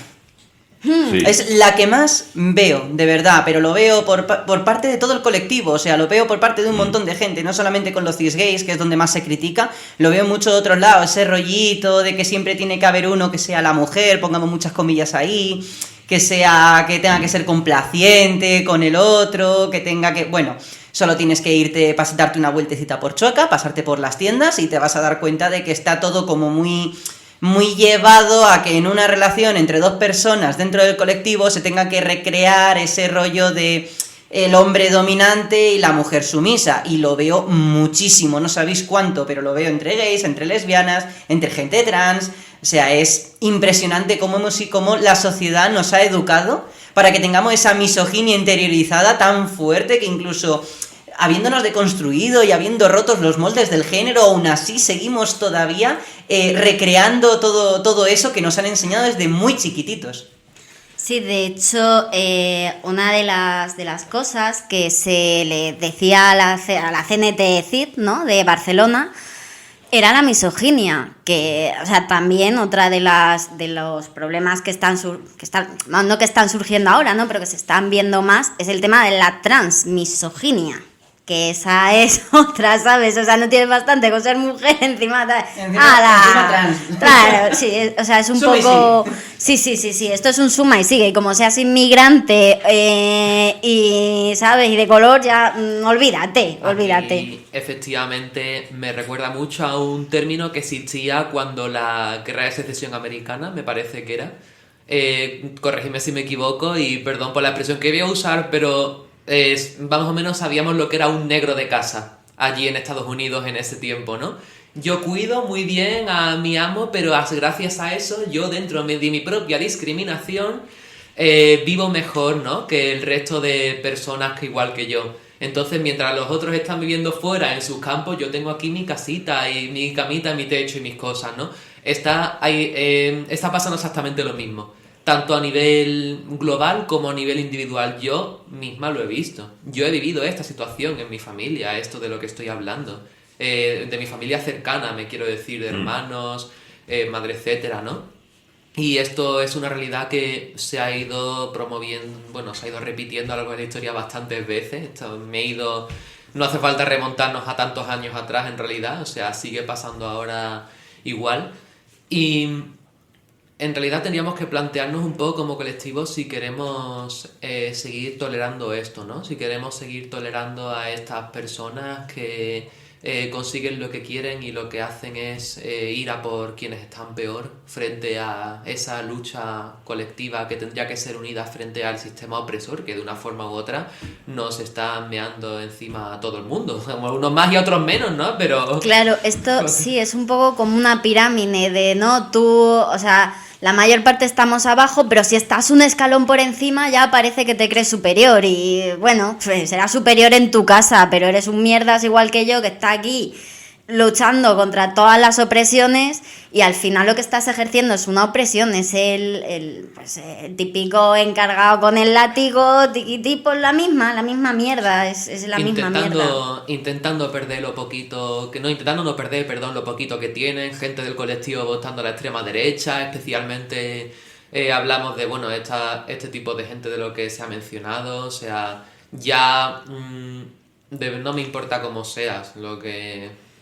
Sí. Es la que más veo, de verdad, pero lo veo por parte de todo el colectivo, o sea, lo veo por parte de un montón de gente, no solamente con los cisgays, que es donde más se critica, lo veo mucho de otros lados, ese rollito de que siempre tiene que haber uno que sea la mujer, pongamos muchas comillas ahí, que tenga que ser complaciente con el otro, que tenga que... Bueno, solo tienes que irte, darte una vueltecita por Chueca, pasarte por las tiendas y te vas a dar cuenta de que está todo como muy llevado a que en una relación entre dos personas dentro del colectivo se tenga que recrear ese rollo de el hombre dominante y la mujer sumisa, y lo veo muchísimo, no sabéis cuánto, pero lo veo entre gays, entre lesbianas, entre gente trans. O sea, es impresionante cómo la sociedad nos ha educado para que tengamos esa misoginia interiorizada tan fuerte que incluso habiéndonos deconstruido y habiendo rotos los moldes del género, aún así seguimos todavía recreando todo eso que nos han enseñado desde muy chiquititos. Sí, de hecho, una de las cosas que se le decía a la CNT-CID, ¿no?, de Barcelona, era la misoginia, que, o sea, también otra de los problemas que están surgiendo ahora, ¿no?, pero que se están viendo más, es el tema de la transmisoginia. que esa es otra, ¿sabes? O sea, no tienes bastante con ser mujer, encima encima trans. Claro, sí, o sea, es un Suma y poco... Sí, esto es un suma y sigue, y como seas inmigrante y, ¿sabes? Y de color, ya, olvídate. Aquí, efectivamente, me recuerda mucho a un término que existía cuando la Guerra de Secesión Americana, me parece que era. Corregidme si me equivoco y perdón por la expresión que voy a usar, pero más o menos sabíamos lo que era un negro de casa allí en Estados Unidos en ese tiempo, ¿no? Yo cuido muy bien a mi amo, pero gracias a eso yo dentro de mi propia discriminación vivo mejor, ¿no? Que el resto de personas que igual que yo. Entonces, mientras los otros están viviendo fuera en sus campos, yo tengo aquí mi casita y mi camita, mi techo y mis cosas, ¿no? Está pasando exactamente lo mismo, tanto a nivel global como a nivel individual. Yo misma lo he visto. Yo he vivido esta situación en mi familia, esto de lo que estoy hablando. De mi familia cercana, me quiero decir, de hermanos, madre, etcétera, ¿no? Y esto es una realidad que se ha ido promoviendo, se ha ido repitiendo a lo largo de la historia bastantes veces. No hace falta remontarnos a tantos años atrás en realidad, o sea, sigue pasando ahora igual. Y en realidad tendríamos que plantearnos un poco como colectivo si queremos seguir tolerando esto, ¿no? Si queremos seguir tolerando a estas personas que consiguen lo que quieren y lo que hacen es ir a por quienes están peor frente a esa lucha colectiva que tendría que ser unida frente al sistema opresor que de una forma u otra nos está meando encima a todo el mundo, unos más y otros menos, ¿no? Pero claro, esto sí es un poco como una pirámide de, ¿no? Tú, o sea, la mayor parte estamos abajo, pero si estás un escalón por encima ya parece que te crees superior y bueno, pues serás superior en tu casa, pero eres un mierdas igual que yo que está aquí luchando contra todas las opresiones y al final lo que estás ejerciendo es una opresión, es el típico encargado con el látigo, tipo la misma mierda, es la misma mierda. Intentando perder lo poquito, lo poquito que tienen, gente del colectivo votando a la extrema derecha, especialmente hablamos de, este tipo de gente de lo que se ha mencionado, o sea, ya no me importa cómo seas,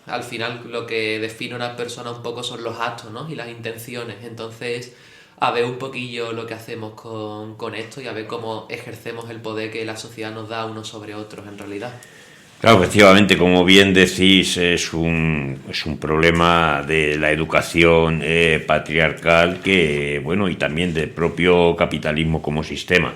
al final lo que define a una persona un poco son los actos, ¿no? Y las intenciones. Entonces, a ver un poquillo lo que hacemos con esto y a ver cómo ejercemos el poder que la sociedad nos da unos sobre otros en realidad. Claro, efectivamente, como bien decís, es un problema de la educación patriarcal y también del propio capitalismo como sistema.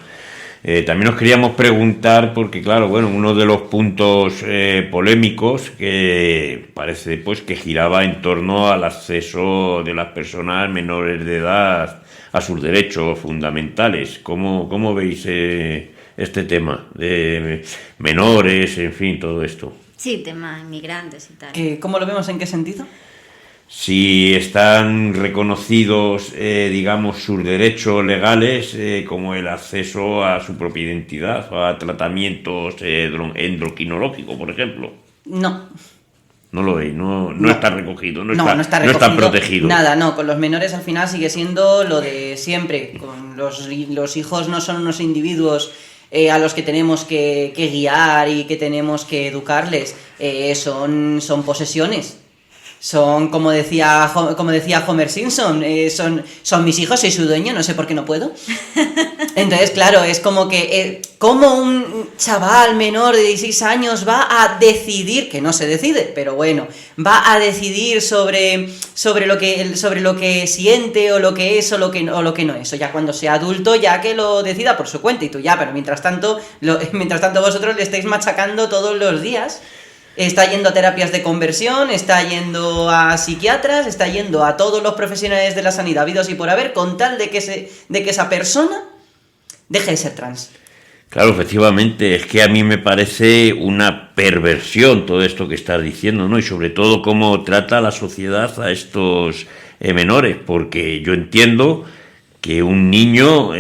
También nos queríamos preguntar, porque claro, uno de los puntos polémicos que parece que giraba en torno al acceso de las personas menores de edad a sus derechos fundamentales. ¿Cómo veis este tema de menores, en fin, todo esto? Sí, tema inmigrantes y tal. ¿Cómo lo vemos? ¿En qué sentido? Si están reconocidos, sus derechos legales, como el acceso a su propia identidad, a tratamientos endocrinológicos, por ejemplo. No. No lo veis, no está recogido, no está recogido, protegido. Nada, no, con los menores al final sigue siendo lo de siempre. Con los hijos no son unos individuos a los que tenemos que guiar y que tenemos que educarles, son posesiones. Son, como decía Homer Simpson, son mis hijos, soy su dueño, no sé por qué no puedo. Entonces, claro, es como que como un chaval menor de 16 años va a decidir, que no se decide, pero bueno, va a decidir sobre lo que siente o lo que es o lo que no es. O ya cuando sea adulto, ya que lo decida por su cuenta y tú ya, pero mientras tanto vosotros le estáis machacando todos los días. Está yendo a terapias de conversión, está yendo a psiquiatras, está yendo a todos los profesionales de la sanidad habidos y por haber, con tal de que esa persona deje de ser trans. Claro, efectivamente, es que a mí me parece una perversión todo esto que estás diciendo, ¿no? Y sobre todo cómo trata la sociedad a estos menores, porque yo entiendo que un niño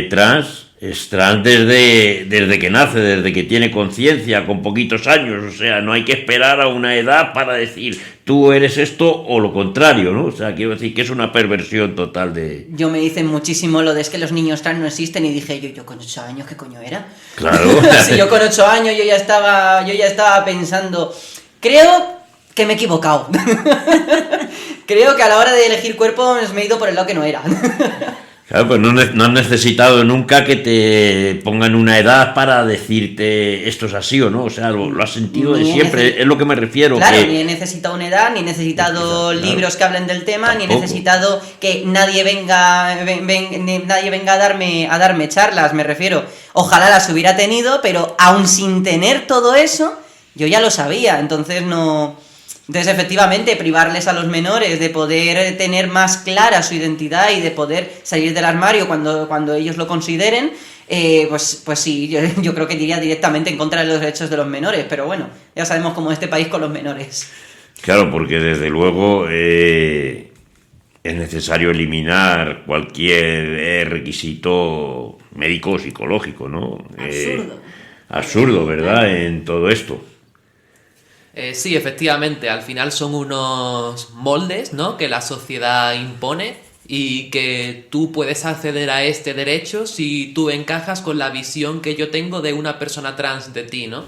trans están desde que nace, desde que tiene conciencia, con poquitos años. O sea, no hay que esperar a una edad para decir tú eres esto o lo contrario, ¿no? O sea, quiero decir que es una perversión total de... Yo me dicen muchísimo lo de es que los niños trans no existen y dije yo con 8 años, ¿qué coño era? Claro. Si yo con 8 años yo ya estaba pensando, creo que me he equivocado. Creo que a la hora de elegir cuerpo me he ido por el lado que no era. Claro, pues no has necesitado nunca que te pongan una edad para decirte esto es así o no, o sea, lo has sentido de siempre, es lo que me refiero. Claro, que... ni he necesitado una edad, ni he necesitado libros que hablen del tema, Tampoco. ni he necesitado que nadie venga a darme charlas, me refiero. Ojalá las hubiera tenido, pero aún sin tener todo eso, yo ya lo sabía, entonces no... Entonces, efectivamente, privarles a los menores de poder tener más clara su identidad y de poder salir del armario cuando ellos lo consideren, pues sí, yo creo que iría directamente en contra de los derechos de los menores, pero bueno, ya sabemos cómo es este país con los menores. Claro, porque desde luego es necesario eliminar cualquier requisito médico o psicológico, ¿no? Absurdo, ¿verdad? En todo esto. Sí, efectivamente, al final son unos moldes, ¿no?, que la sociedad impone y que tú puedes acceder a este derecho si tú encajas con la visión que yo tengo de una persona trans de ti, ¿no?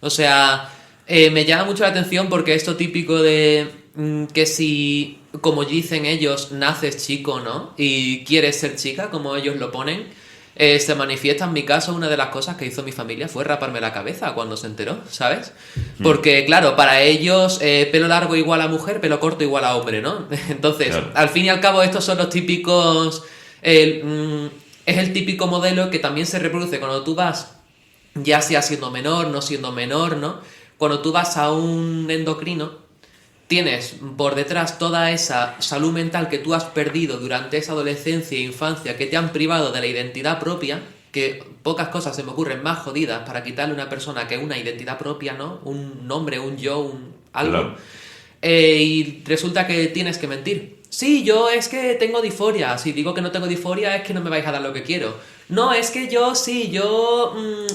O sea, me llama mucho la atención porque esto típico de que si, como dicen ellos, naces chico, ¿no?, y quieres ser chica, como ellos lo ponen... se manifiesta en mi caso. Una de las cosas que hizo mi familia fue raparme la cabeza cuando se enteró, ¿sabes? Porque, claro, para ellos pelo largo igual a mujer, pelo corto igual a hombre, ¿no? Entonces, claro, al fin y al cabo, estos son los típicos... es el típico modelo que también se reproduce cuando tú vas, ya sea siendo menor, no siendo menor, ¿no? Cuando tú vas a un endocrino, tienes por detrás toda esa salud mental que tú has perdido durante esa adolescencia e infancia, que te han privado de la identidad propia, que pocas cosas se me ocurren más jodidas para quitarle a una persona que una identidad propia, ¿no? Un nombre, un yo, algo. Claro. Y resulta que tienes que mentir. Sí, yo es que tengo disforia. Si digo que no tengo disforia es que no me vais a dar lo que quiero. No, es que yo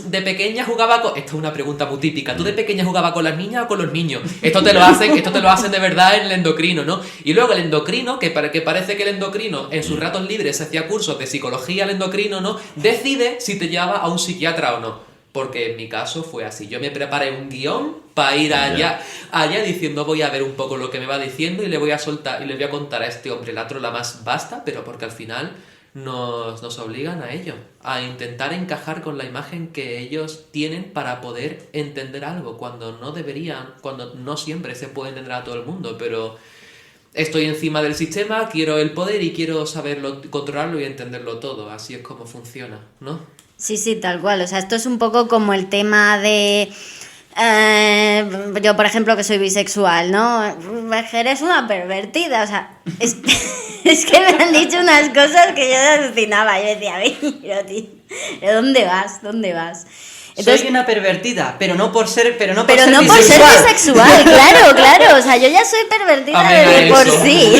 de pequeña jugaba con... Esto es una pregunta muy típica. ¿Tú de pequeña jugabas con las niñas o con los niños? Esto te lo hacen de verdad en el endocrino, ¿no? Y luego el endocrino, que parece que el endocrino en sus ratos libres se hacía cursos de psicología al endocrino, ¿no? Decide si te lleva a un psiquiatra o no. Porque en mi caso fue así. Yo me preparé un guión para ir allá diciendo voy a ver un poco lo que me va diciendo y le voy a soltar y le voy a contar a este hombre la trola más vasta, pero porque al final... Nos obligan a ello, a intentar encajar con la imagen que ellos tienen para poder entender algo, cuando no deberían, cuando no siempre se puede entender a todo el mundo, pero estoy encima del sistema, quiero el poder y quiero saberlo, controlarlo y entenderlo todo, así es como funciona, ¿no? Sí, tal cual, o sea, esto es un poco como el tema de... yo, por ejemplo, que soy bisexual, ¿no? Eres una pervertida, o sea, es que me han dicho unas cosas que yo alucinaba. Yo decía, pero tío, ¿dónde vas? Entonces, soy una pervertida, pero no por ser bisexual. claro, o sea, yo ya soy pervertida de por sí.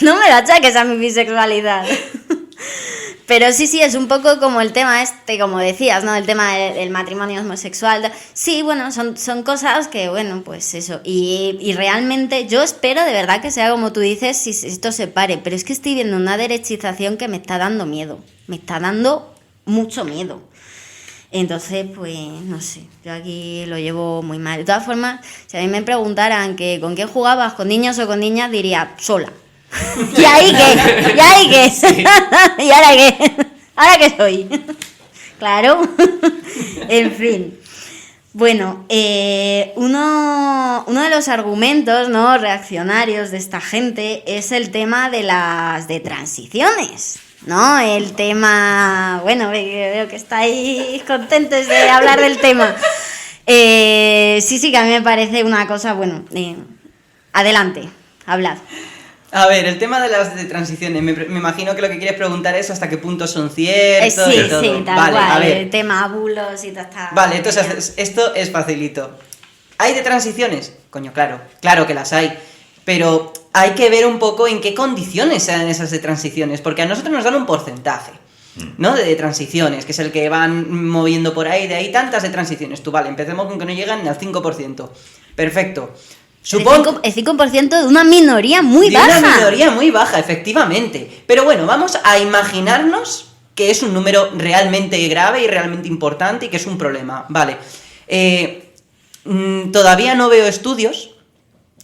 No me lo achaques a mi bisexualidad. Pero sí, es un poco como el tema como decías, ¿no? El tema del matrimonio homosexual. Sí, bueno, son cosas que, bueno, pues eso. Y realmente yo espero de verdad que sea como tú dices, si esto se pare. Pero es que estoy viendo una derechización que me está dando miedo. Me está dando mucho miedo. Entonces, pues, no sé, yo aquí lo llevo muy mal. De todas formas, si a mí me preguntaran que con qué jugabas, con niños o con niñas, diría sola. ¿Y ahí qué? Sí. ¿Y ahora qué? ¿Ahora qué soy? Claro. En fin. Bueno, uno de los argumentos, ¿no?, reaccionarios de esta gente es el tema de transiciones, ¿no? El tema... Bueno, veo que estáis contentos de hablar del tema. Sí, que a mí me parece una cosa... Bueno, adelante, hablad. A ver, el tema de las transiciones, me imagino que lo que quieres preguntar es hasta qué punto son ciertos y todo. Sí, tal vale, cual, a ver. el tema bulos y todo está... Vale, entonces esto es facilito. ¿Hay de transiciones? Coño, claro que las hay, pero hay que ver un poco en qué condiciones se dan esas de transiciones, porque a nosotros nos dan un porcentaje. ¿no? De transiciones, que es el que van moviendo por ahí, de ahí tantas de transiciones. Tú, vale, empecemos con que no llegan ni al 5%. Perfecto. El 5% de una minoría muy de baja. Una minoría muy baja, efectivamente. Pero bueno, vamos a imaginarnos que es un número realmente grave y realmente importante y que es un problema. Vale. Todavía no veo estudios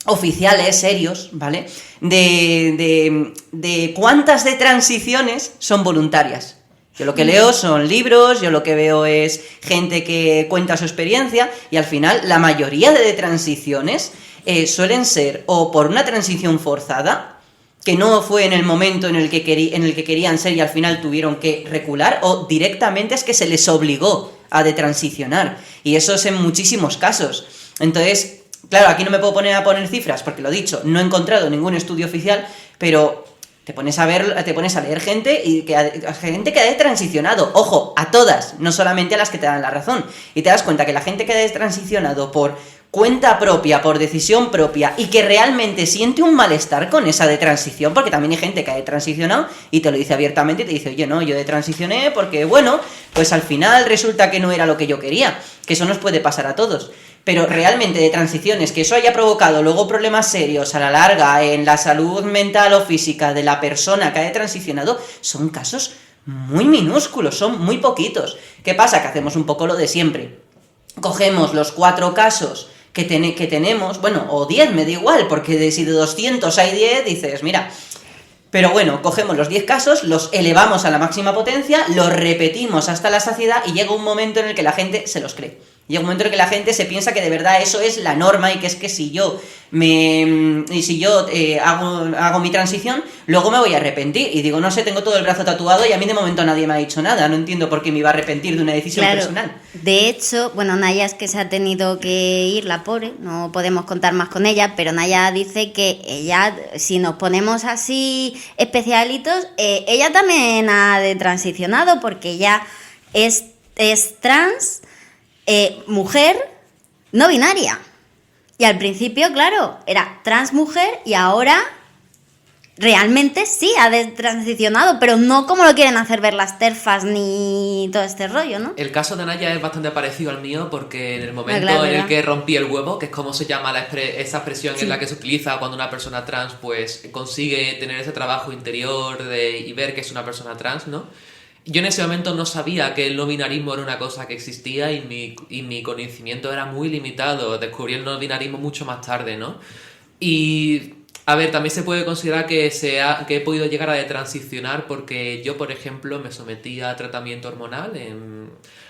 oficiales, serios, ¿vale? De cuántas de transiciones son voluntarias. Yo lo que leo son libros, yo lo que veo es gente que cuenta su experiencia y al final la mayoría de transiciones suelen ser o por una transición forzada, que no fue en el momento en el que querían ser y al final tuvieron que recular, o directamente es que se les obligó a detransicionar. Y eso es en muchísimos casos. Entonces, claro, aquí no me puedo poner a poner cifras, porque lo dicho, no he encontrado ningún estudio oficial, pero te pones a leer gente que ha detransicionado. Ojo, a todas, no solamente a las que te dan la razón. Y te das cuenta que la gente que ha detransicionado por cuenta propia, por decisión propia, y que realmente siente un malestar con esa detransición, porque también hay gente que ha detransicionado y te lo dice abiertamente y te dice, oye, no, yo detransicioné porque, bueno, pues al final resulta que no era lo que yo quería, que eso nos puede pasar a todos. Pero realmente de transiciones, que eso haya provocado luego problemas serios a la larga en la salud mental o física de la persona que ha transicionado, son casos muy minúsculos, son muy poquitos. ¿Qué pasa? Que hacemos un poco lo de siempre. Cogemos los 4 casos que tenemos, bueno, o 10, me da igual, porque si de 200 hay 10, dices, mira. Pero bueno, cogemos los 10 casos, los elevamos a la máxima potencia, los repetimos hasta la saciedad y llega un momento en el que la gente se los cree. Llega un momento en el que la gente se piensa que de verdad eso es la norma y que es que si yo hago mi transición, luego me voy a arrepentir. Y digo, no sé, tengo todo el brazo tatuado y a mí de momento nadie me ha dicho nada. No entiendo por qué me iba a arrepentir de una decisión personal. De hecho, bueno, Naya es que se ha tenido que ir, la pobre, no podemos contar más con ella, pero Naya dice que ella, si nos ponemos así especialitos, ella también ha detransicionado porque ella es trans, mujer no binaria. Y al principio, claro, era trans mujer y ahora realmente sí ha detransicionado, pero no como lo quieren hacer ver las TERFas ni todo este rollo, ¿no? El caso de Naya es bastante parecido al mío porque en el momento en el que rompí el huevo, que es como se llama esa expresión en la que se utiliza cuando una persona trans pues consigue tener ese trabajo interior y ver que es una persona trans, ¿no? Yo en ese momento no sabía que el no binarismo era una cosa que existía y mi conocimiento era muy limitado. Descubrí el no binarismo mucho más tarde, ¿no? Y, a ver, también se puede considerar que he podido llegar a detransicionar porque yo, por ejemplo, me sometí a tratamiento hormonal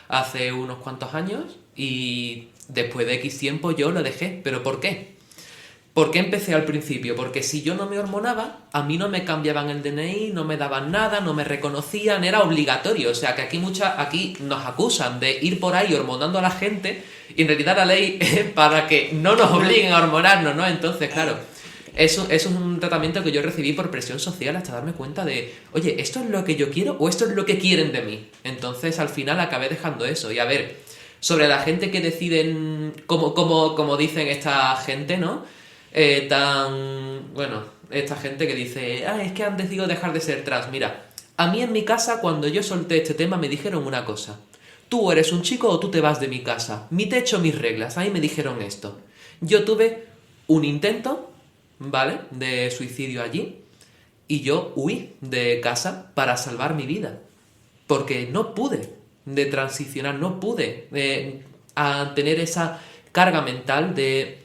hace unos cuantos años y después de X tiempo yo lo dejé. ¿Pero por qué? ¿Por qué empecé al principio? Porque si yo no me hormonaba, a mí no me cambiaban el DNI, no me daban nada, no me reconocían, era obligatorio. O sea, que aquí nos acusan de ir por ahí hormonando a la gente y en realidad la ley es para que no nos obliguen a hormonarnos, ¿no? Entonces, claro, eso es un tratamiento que yo recibí por presión social hasta darme cuenta de, oye, ¿esto es lo que yo quiero o esto es lo que quieren de mí? Entonces, al final acabé dejando eso. Y a ver, sobre la gente que deciden, como dicen esta gente, ¿no? Esta gente que dice, es que han decidido dejar de ser trans. Mira, a mí en mi casa cuando yo solté este tema me dijeron una cosa: tú eres un chico o tú te vas de mi casa, mi techo, mis reglas. A mí me dijeron esto. Yo tuve un intento, ¿vale?, de suicidio allí y yo huí de casa para salvar mi vida porque no pude transicionar, no pude a tener esa carga mental de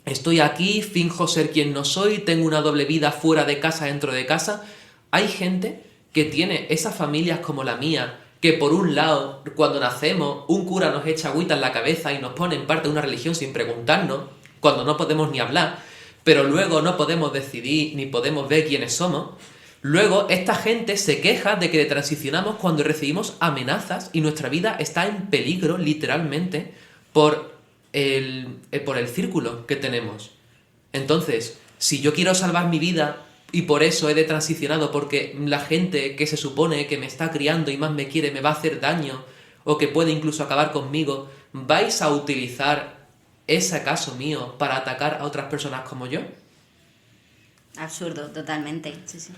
estoy aquí, finjo ser quien no soy, tengo una doble vida fuera de casa, dentro de casa. Hay gente que tiene esas familias como la mía, que por un lado, cuando nacemos, un cura nos echa agüita en la cabeza y nos pone en parte de una religión sin preguntarnos, cuando no podemos ni hablar, pero luego no podemos decidir ni podemos ver quiénes somos. Luego, esta gente se queja de que transicionamos cuando recibimos amenazas y nuestra vida está en peligro, literalmente, por el círculo que tenemos. Entonces, si yo quiero salvar mi vida y por eso he detransicionado porque la gente que se supone que me está criando y más me quiere me va a hacer daño o que puede incluso acabar conmigo, ¿vais a utilizar ese caso mío para atacar a otras personas como yo? Absurdo, totalmente. Sí, sí.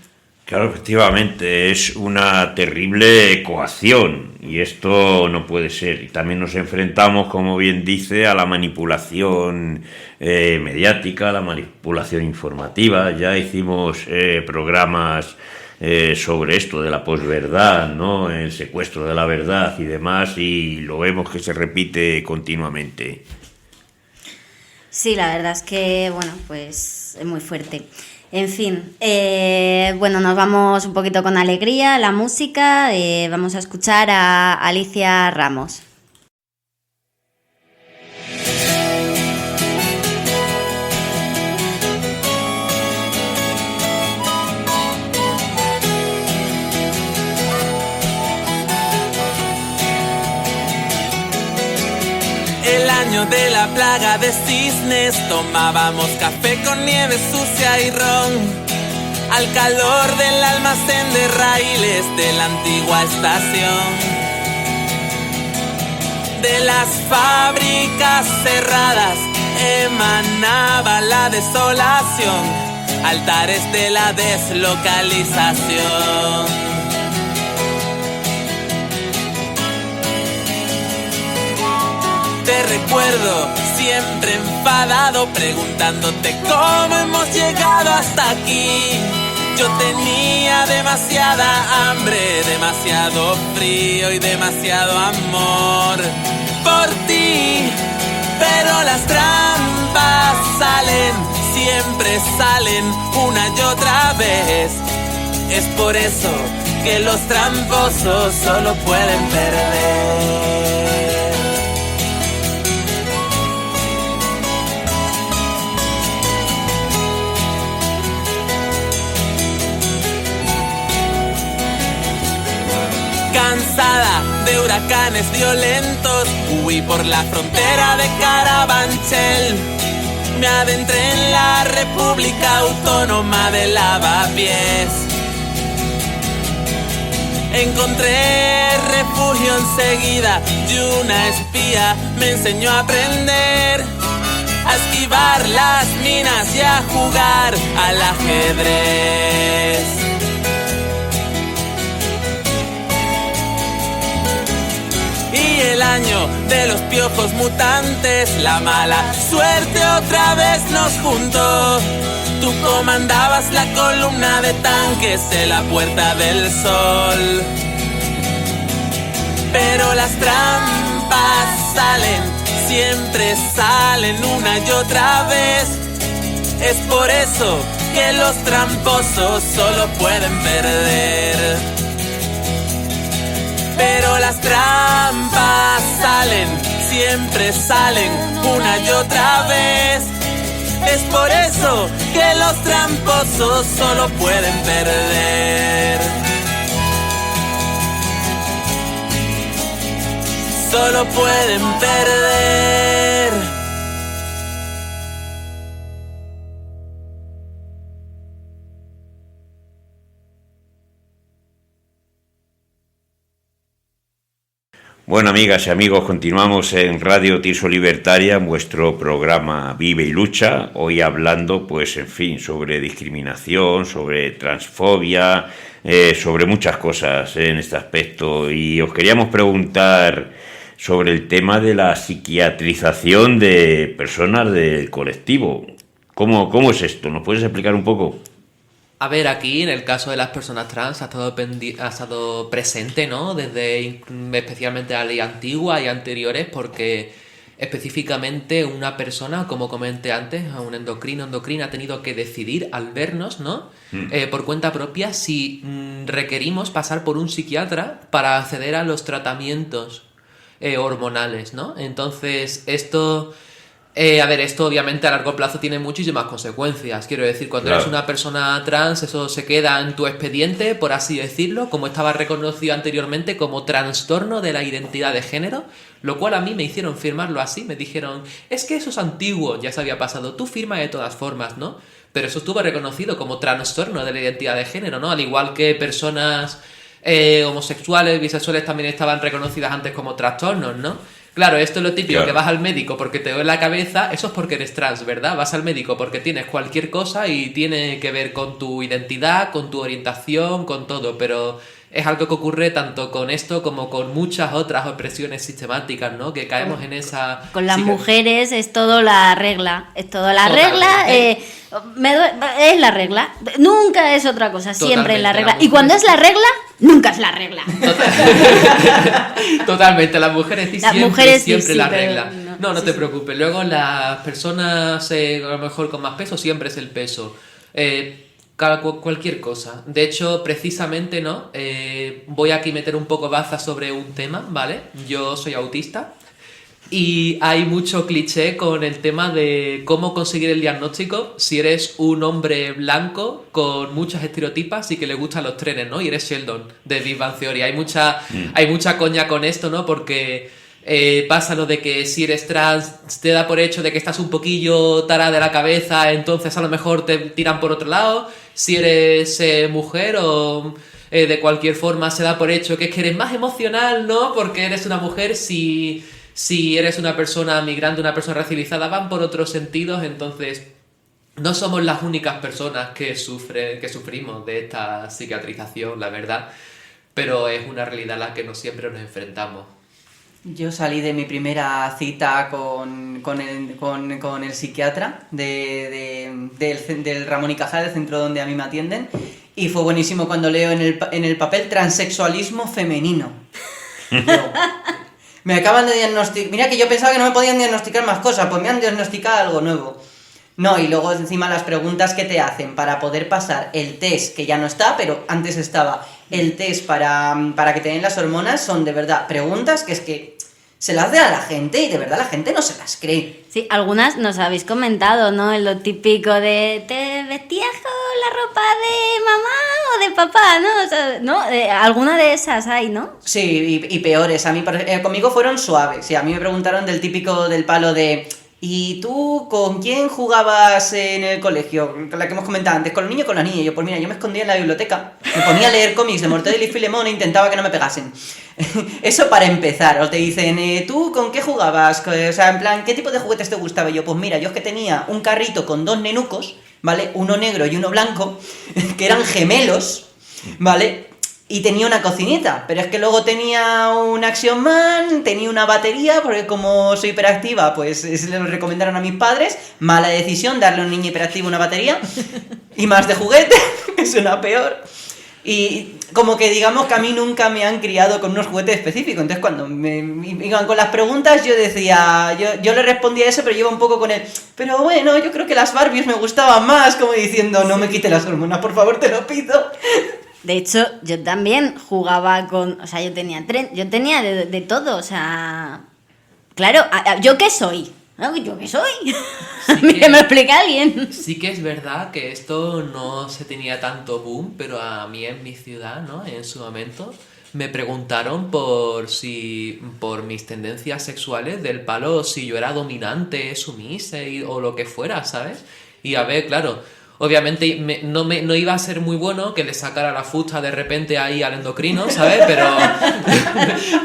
Claro, efectivamente, es una terrible coacción y esto no puede ser. Y también nos enfrentamos, como bien dice, a la manipulación mediática, a la manipulación informativa. Ya hicimos programas sobre esto de la posverdad, ¿no? El secuestro de la verdad y demás, y lo vemos que se repite continuamente. Sí, la verdad es que, bueno, pues es muy fuerte. En fin, bueno, nos vamos un poquito con alegría, la música, vamos a escuchar a Alicia Ramos. El año de la plaga de cisnes, tomábamos café con nieve sucia y ron, al calor del almacén de raíles de la antigua estación. De las fábricas cerradas emanaba la desolación, altares de la deslocalización. Te recuerdo siempre enfadado, preguntándote cómo hemos llegado hasta aquí. Yo tenía demasiada hambre, demasiado frío y demasiado amor por ti. Pero las trampas salen, siempre salen una y otra vez. Es por eso que los tramposos solo pueden perder. Cansada de huracanes violentos, huí por la frontera de Carabanchel. Me adentré en la República Autónoma de Lavapiés. Encontré refugio enseguida y una espía me enseñó a aprender a esquivar las minas y a jugar al ajedrez. Y el año de los piojos mutantes, la mala suerte otra vez nos juntó. Tú comandabas la columna de tanques de la Puerta del Sol. Pero las trampas salen, siempre salen una y otra vez. Es por eso que los tramposos solo pueden perder. Pero las trampas salen, siempre salen una y otra vez. Es por eso que los tramposos solo pueden perder. Solo pueden perder. Bueno, amigas y amigos, continuamos en Radio Tirso Libertaria, vuestro programa Vive y Lucha, hoy hablando, pues, en fin, sobre discriminación, sobre transfobia, sobre muchas cosas en este aspecto, y os queríamos preguntar sobre el tema de la psiquiatrización de personas del colectivo. ¿Cómo es esto? ¿Nos puedes explicar un poco? A ver, aquí en el caso de las personas trans ha estado presente, ¿no? Desde especialmente la ley antigua y anteriores, porque específicamente una persona, como comenté antes, un endocrina ha tenido que decidir al vernos, ¿no? Por cuenta propia, si requerimos pasar por un psiquiatra para acceder a los tratamientos hormonales, ¿no? Entonces, esto obviamente a largo plazo tiene muchísimas consecuencias. Quiero decir, cuando eres una persona trans, eso se queda en tu expediente, por así decirlo, como estaba reconocido anteriormente como trastorno de la identidad de género, lo cual a mí me hicieron firmarlo así. Me dijeron, es que eso es antiguo, ya se había pasado, tú firma de todas formas, ¿no? Pero eso estuvo reconocido como trastorno de la identidad de género, ¿no? Al igual que personas homosexuales, bisexuales también estaban reconocidas antes como trastornos, ¿no? Claro, esto es lo típico, Claro. que vas al médico porque te duele la cabeza, eso es porque eres trans, ¿verdad? Vas al médico porque tienes cualquier cosa y tiene que ver con tu identidad, con tu orientación, con todo, pero es algo que ocurre tanto con esto como con muchas otras opresiones sistemáticas, ¿no? Que caemos en esa... Con las sí, mujeres es todo la regla, es todo la Totalmente. regla, es la regla, nunca es otra cosa, siempre es la Totalmente, regla. la Y cuando es la regla, nunca es la regla. Totalmente, las mujeres sí Las siempre, mujeres sí, siempre sí, la pero regla. No sí, te sí. preocupes. Luego las personas a lo mejor con más peso siempre es el peso. Cualquier cosa. De hecho, precisamente, ¿no? Voy aquí a meter un poco baza sobre un tema, ¿vale? Yo soy autista y hay mucho cliché con el tema de cómo conseguir el diagnóstico si eres un hombre blanco con muchas estereotipas y que le gustan los trenes, ¿no? Y eres Sheldon de Big Bang Theory. Hay mucha coña con esto, ¿no? Porque pasa lo de que si eres trans te da por hecho de que estás un poquillo tarada de la cabeza, entonces a lo mejor te tiran por otro lado. Si eres mujer o de cualquier forma se da por hecho que es que eres más emocional, ¿no? Porque eres una mujer. Si eres una persona migrante, una persona racializada, van por otros sentidos, entonces no somos las únicas personas que sufrimos de esta psiquiatrización, la verdad, pero es una realidad a la que no siempre nos enfrentamos. Yo salí de mi primera cita con el psiquiatra del Ramón y Cajal, del centro donde a mí me atienden, y fue buenísimo cuando leo en el papel transexualismo femenino. Yo, me acaban de diagnosticar... Mira que yo pensaba que no me podían diagnosticar más cosas, pues me han diagnosticado algo nuevo. No, y luego encima las preguntas que te hacen para poder pasar el test, que ya no está, pero antes estaba, el test para que te den las hormonas, son de verdad preguntas que es que se las hacen a la gente y de verdad la gente no se las cree. Sí, algunas nos habéis comentado, ¿no? En lo típico de ¿te vestías con la ropa de mamá o de papá? ¿No? O sea, ¿no? Alguna de esas hay, ¿no? Sí, y peores. A mí, conmigo fueron suaves. Sí, a mí me preguntaron del típico del palo de... ¿Y tú con quién jugabas en el colegio? Con la que hemos comentado antes, ¿con los niños o con las niñas? Yo, pues mira, yo me escondía en la biblioteca, me ponía a leer cómics de Mortadelo y Filemón e intentaba que no me pegasen. Eso para empezar. O te dicen, ¿tú con qué jugabas? O sea, en plan, ¿qué tipo de juguetes te gustaba? Y yo, pues mira, yo es que tenía un carrito con dos nenucos, ¿vale? Uno negro y uno blanco, que eran gemelos, ¿vale? Y tenía una cocinita, pero es que luego tenía un Action Man, tenía una batería, porque como soy hiperactiva, pues se lo recomendaron a mis padres. Mala decisión darle a un niño hiperactivo una batería. Y más de juguete, que suena peor. Y como que digamos que a mí nunca me han criado con unos juguetes específicos. Entonces cuando me iban con las preguntas yo decía, yo le respondía eso, pero yo iba un poco con el, pero bueno, yo creo que las Barbies me gustaban más, como diciendo, no me quite las hormonas, por favor, te lo pido. De hecho, yo también jugaba con... O sea, yo tenía de todo, o sea... Claro, ¿yo qué soy? ¿No? ¿Yo qué soy? Sí Que me lo explique alguien. Sí que es verdad que esto no se tenía tanto boom, pero a mí en mi ciudad, ¿no? En su momento me preguntaron por mis tendencias sexuales, del palo, si yo era dominante, sumisa o lo que fuera, ¿sabes? Y a ver, claro... Obviamente no iba a ser muy bueno que le sacara la fusta de repente ahí al endocrino, ¿sabes?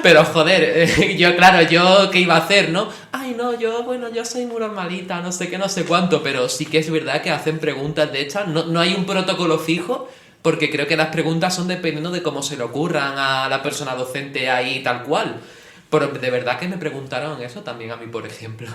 Pero joder, yo ¿qué iba a hacer, no? Ay, no, yo soy muy normalita, no sé qué, no sé cuánto, pero sí que es verdad que hacen preguntas de estas, no hay un protocolo fijo, porque creo que las preguntas son dependiendo de cómo se le ocurran a la persona docente ahí tal cual. Pero de verdad que me preguntaron eso también a mí, por ejemplo.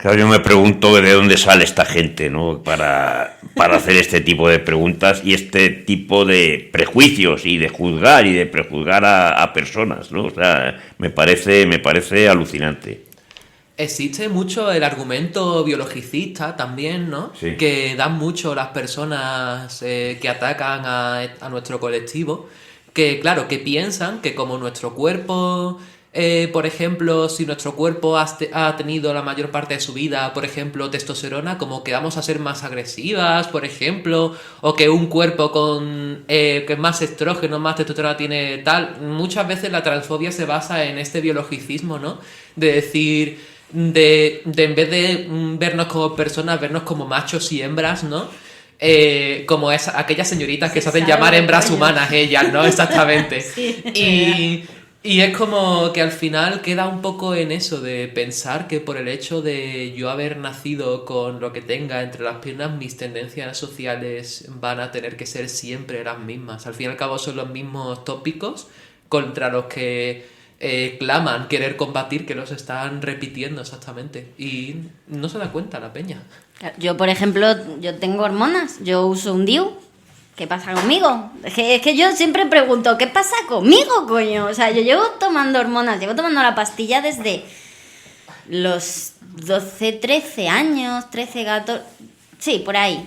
Claro, yo me pregunto de dónde sale esta gente, ¿no? Para hacer este tipo de preguntas y este tipo de prejuicios y de juzgar y de prejuzgar a personas, ¿no? O sea, me parece alucinante. Existe mucho el argumento biologicista también, ¿no? Sí. Que dan mucho las personas que atacan a nuestro colectivo, que claro, que piensan que como nuestro cuerpo... por ejemplo, si nuestro cuerpo ha tenido la mayor parte de su vida, por ejemplo, testosterona, como que vamos a ser más agresivas, por ejemplo, o que un cuerpo con que más estrógeno, más testosterona tiene tal. Muchas veces la transfobia se basa en este biologicismo, ¿no? De decir, de en vez de vernos como personas, vernos como machos y hembras, ¿no? Como aquellas señoritas que se hacen llamar hembras humanas, ellas, ¿no? Exactamente. Sí. Y es como que al final queda un poco en eso de pensar que por el hecho de yo haber nacido con lo que tenga entre las piernas, mis tendencias sociales van a tener que ser siempre las mismas. Al fin y al cabo son los mismos tópicos contra los que claman querer combatir, que los están repitiendo exactamente. Y no se da cuenta la peña. Yo, por ejemplo, yo tengo hormonas, yo uso un DIU. ¿Qué pasa conmigo? Es que yo siempre pregunto, ¿qué pasa conmigo, coño? O sea, yo llevo tomando hormonas, llevo tomando la pastilla desde los 12, 13 años, 13, 14... Sí, por ahí.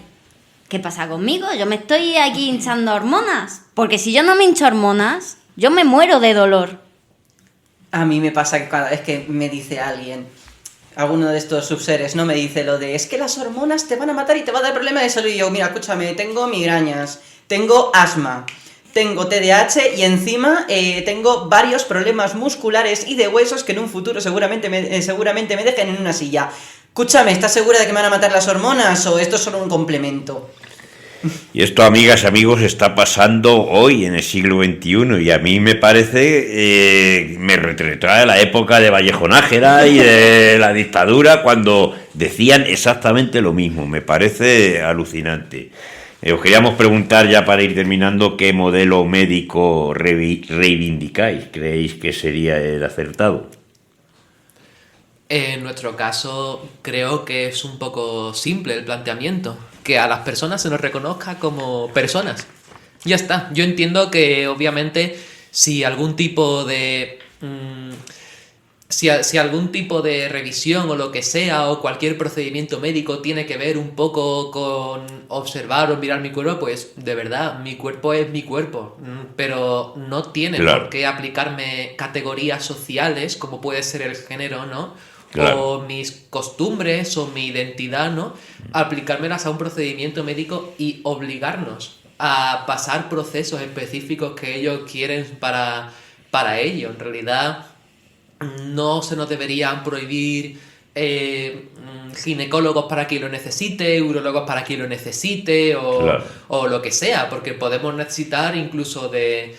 ¿Qué pasa conmigo? Yo me estoy aquí hinchando hormonas. Porque si yo no me hincho hormonas, yo me muero de dolor. A mí me pasa que cada vez que me dice alguien, alguno de estos subseres, no me dice lo de es que las hormonas te van a matar y te va a dar problemas de salud. Y yo, mira, escúchame, tengo migrañas, tengo asma, tengo TDAH y encima tengo varios problemas musculares y de huesos que en un futuro seguramente me dejen en una silla. Escúchame, ¿estás segura de que me van a matar las hormonas o esto es solo un complemento? Y esto, amigas y amigos, está pasando hoy en el siglo XXI y a mí me parece, me retrae la época de Vallejo Nájera y de la dictadura cuando decían exactamente lo mismo. Me parece alucinante. Os queríamos preguntar ya para ir terminando qué modelo médico reivindicáis. ¿Creéis que sería el acertado? En nuestro caso creo que es un poco simple el planteamiento, que a las personas se nos reconozca como personas. Ya está. Yo entiendo que obviamente si algún tipo de si algún tipo de revisión o lo que sea o cualquier procedimiento médico tiene que ver un poco con observar o mirar mi cuerpo, pues de verdad, mi cuerpo es mi cuerpo, pero no tiene por qué aplicarme categorías sociales como puede ser el género, ¿no? Claro. O mis costumbres o mi identidad, ¿no? Aplicármelas a un procedimiento médico y obligarnos a pasar procesos específicos que ellos quieren para ello. En realidad no se nos deberían prohibir ginecólogos para quien lo necesite, urólogos para quien lo necesite o lo que sea, porque podemos necesitar incluso de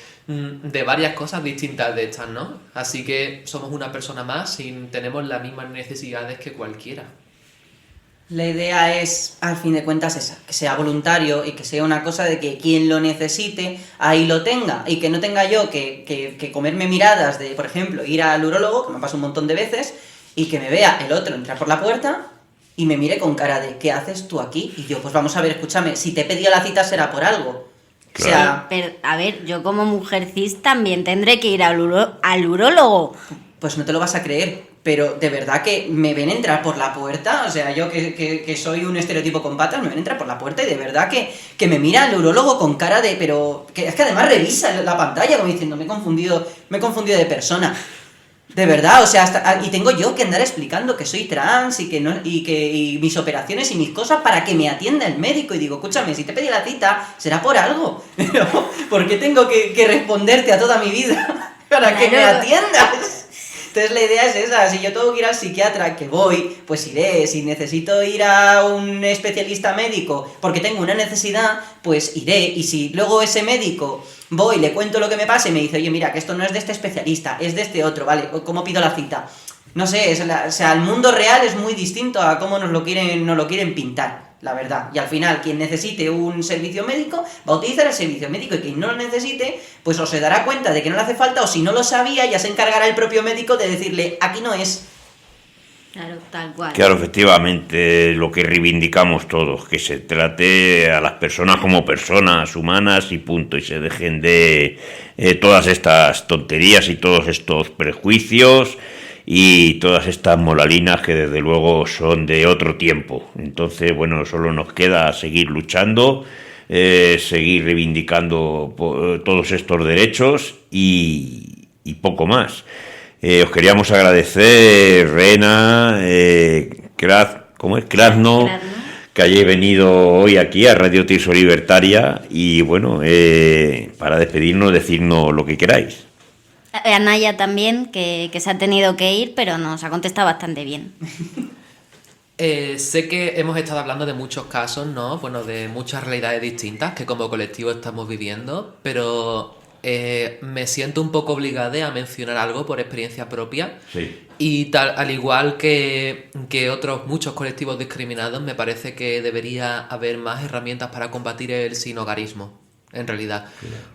varias cosas distintas de estas, ¿no? Así que somos una persona más y tenemos las mismas necesidades que cualquiera. La idea es, al fin de cuentas, esa, que sea voluntario y que sea una cosa de que quien lo necesite, ahí lo tenga, y que no tenga yo que comerme miradas de, por ejemplo, ir al urólogo, que me pasa un montón de veces, y que me vea el otro entrar por la puerta y me mire con cara de ¿qué haces tú aquí? Y yo, pues vamos a ver, escúchame, si te he pedido la cita será por algo. Claro. O sea, pero, a ver, yo como mujer cis también tendré que ir al urólogo. Pues no te lo vas a creer, pero de verdad que me ven entrar por la puerta, o sea, yo que soy un estereotipo con patas, me ven entrar por la puerta y de verdad que me mira el urólogo con cara de, pero que es que además revisa la pantalla como diciendo, me he confundido de persona. De verdad, o sea, y tengo yo que andar explicando que soy trans y que no y mis operaciones y mis cosas para que me atienda el médico. Y digo, escúchame, si te pedí la cita, será por algo. Pero, ¿por qué tengo que responderte a toda mi vida para que me atiendas? Entonces la idea es esa, si yo tengo que ir al psiquiatra, que voy, pues iré. Si necesito ir a un especialista médico porque tengo una necesidad, pues iré. Y si luego ese médico voy, le cuento lo que me pasa y me dice, oye, mira, que esto no es de este especialista, es de este otro, ¿vale? ¿Cómo pido la cita? No sé, o sea, el mundo real es muy distinto a cómo nos lo quieren pintar, la verdad. Y al final, quien necesite un servicio médico va a utilizar el servicio médico y quien no lo necesite, pues o se dará cuenta de que no le hace falta o si no lo sabía, ya se encargará el propio médico de decirle, aquí no es. Claro, tal cual. Claro, efectivamente, lo que reivindicamos todos, que se trate a las personas como personas humanas y punto, y se dejen de todas estas tonterías y todos estos prejuicios y todas estas moralinas que desde luego son de otro tiempo. Entonces, bueno, solo nos queda seguir luchando, seguir reivindicando todos estos derechos y poco más. Os queríamos agradecer, Rena, Krasno, que hayáis venido hoy aquí a Radio Tirso Libertaria y bueno, para despedirnos, decirnos lo que queráis. A Naya también, que se ha tenido que ir, pero nos ha contestado bastante bien. Sé que hemos estado hablando de muchos casos, ¿no? Bueno, de muchas realidades distintas que como colectivo estamos viviendo, pero me siento un poco obligada a mencionar algo por experiencia propia. Sí. Y al igual que otros muchos colectivos discriminados, me parece que debería haber más herramientas para combatir el sinhogarismo, en realidad.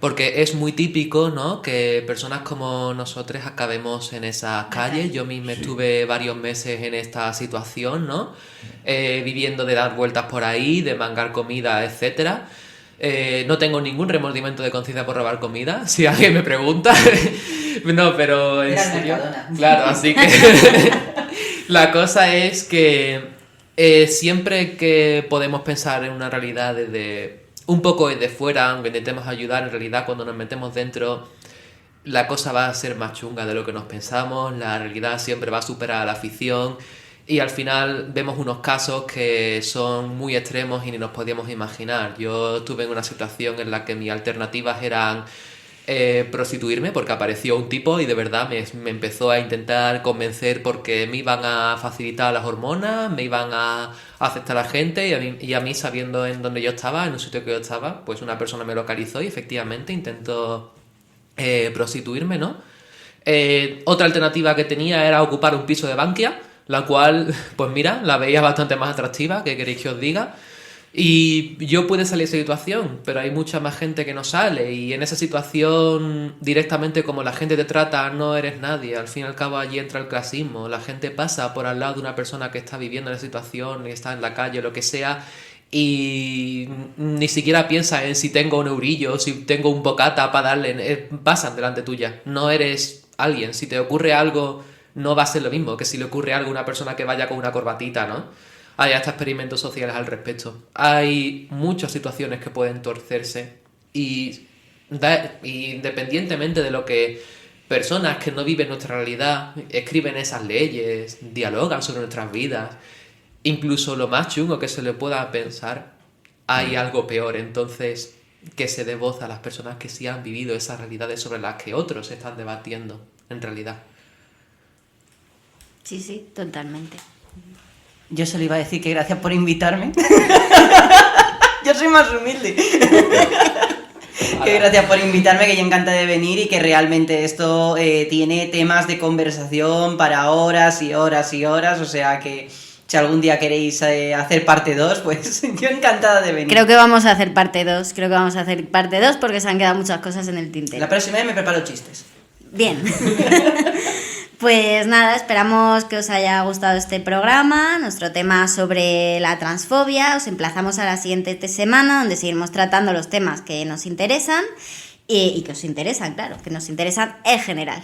Porque es muy típico, ¿no?, que personas como nosotros acabemos en esas calles. Yo misma estuve varios meses en esta situación, ¿no? Viviendo de dar vueltas por ahí, de mangar comida, etcétera. No tengo ningún remordimiento de conciencia por robar comida, si alguien me pregunta. No, pero en serio. Claro, así que la cosa es que siempre que podemos pensar en una realidad desde un poco desde fuera, aunque intentemos ayudar, en realidad cuando nos metemos dentro la cosa va a ser más chunga de lo que nos pensamos, la realidad siempre va a superar a la ficción. Y al final vemos unos casos que son muy extremos y ni nos podíamos imaginar. Yo estuve en una situación en la que mis alternativas eran prostituirme, porque apareció un tipo y de verdad me empezó a intentar convencer porque me iban a facilitar las hormonas, me iban a aceptar a la gente y a mí sabiendo en dónde yo estaba, en un sitio que yo estaba, pues una persona me localizó y efectivamente intentó prostituirme, ¿no? Otra alternativa que tenía era ocupar un piso de Bankia, la cual, pues mira, la veía bastante más atractiva, ¿qué queréis que os diga? Y yo pude salir de esa situación, pero hay mucha más gente que no sale y en esa situación directamente como la gente te trata no eres nadie, al fin y al cabo allí entra el clasismo, la gente pasa por al lado de una persona que está viviendo en esa situación y está en la calle o lo que sea y ni siquiera piensa en si tengo un eurillo, si tengo un bocata para darle, pasan delante tuya, no eres alguien, si te ocurre algo no va a ser lo mismo que si le ocurre algo a una persona que vaya con una corbatita, ¿no? Hay hasta experimentos sociales al respecto. Hay muchas situaciones que pueden torcerse y independientemente de lo que personas que no viven nuestra realidad escriben esas leyes, dialogan sobre nuestras vidas, incluso lo más chungo que se le pueda pensar, hay algo peor. Entonces, que se dé voz a las personas que sí han vivido esas realidades sobre las que otros están debatiendo, en realidad. Sí, sí, totalmente. Yo solo iba a decir que gracias por invitarme. Yo soy más humilde. Que gracias por invitarme, que yo encantada de venir y que realmente esto tiene temas de conversación para horas y horas y horas, o sea que si algún día queréis hacer parte 2, pues yo encantada de venir. Creo que vamos a hacer parte 2, porque se han quedado muchas cosas en el tintero. La próxima vez me preparo chistes. Bien. Pues nada, esperamos que os haya gustado este programa, nuestro tema sobre la transfobia. Os emplazamos a la siguiente semana, donde seguiremos tratando los temas que nos interesan y que os interesan, claro, que nos interesan en general.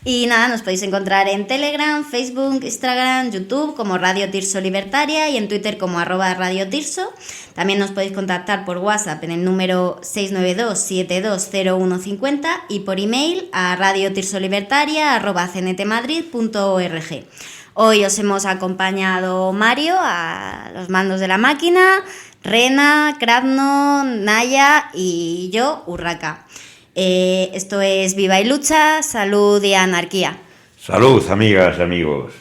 Y nada, nos podéis encontrar en Telegram, Facebook, Instagram, YouTube como Radio Tirso Libertaria y en Twitter como @Radio Tirso. También nos podéis contactar por WhatsApp en el número 692-720150 y por email a radiotirsolibertaria@cntmadrid.org. Hoy os hemos acompañado Mario a los mandos de la máquina, Rena, Kravno, Naya y yo, Urraca. Esto es Viva y Lucha, salud y anarquía. Salud, amigas y amigos.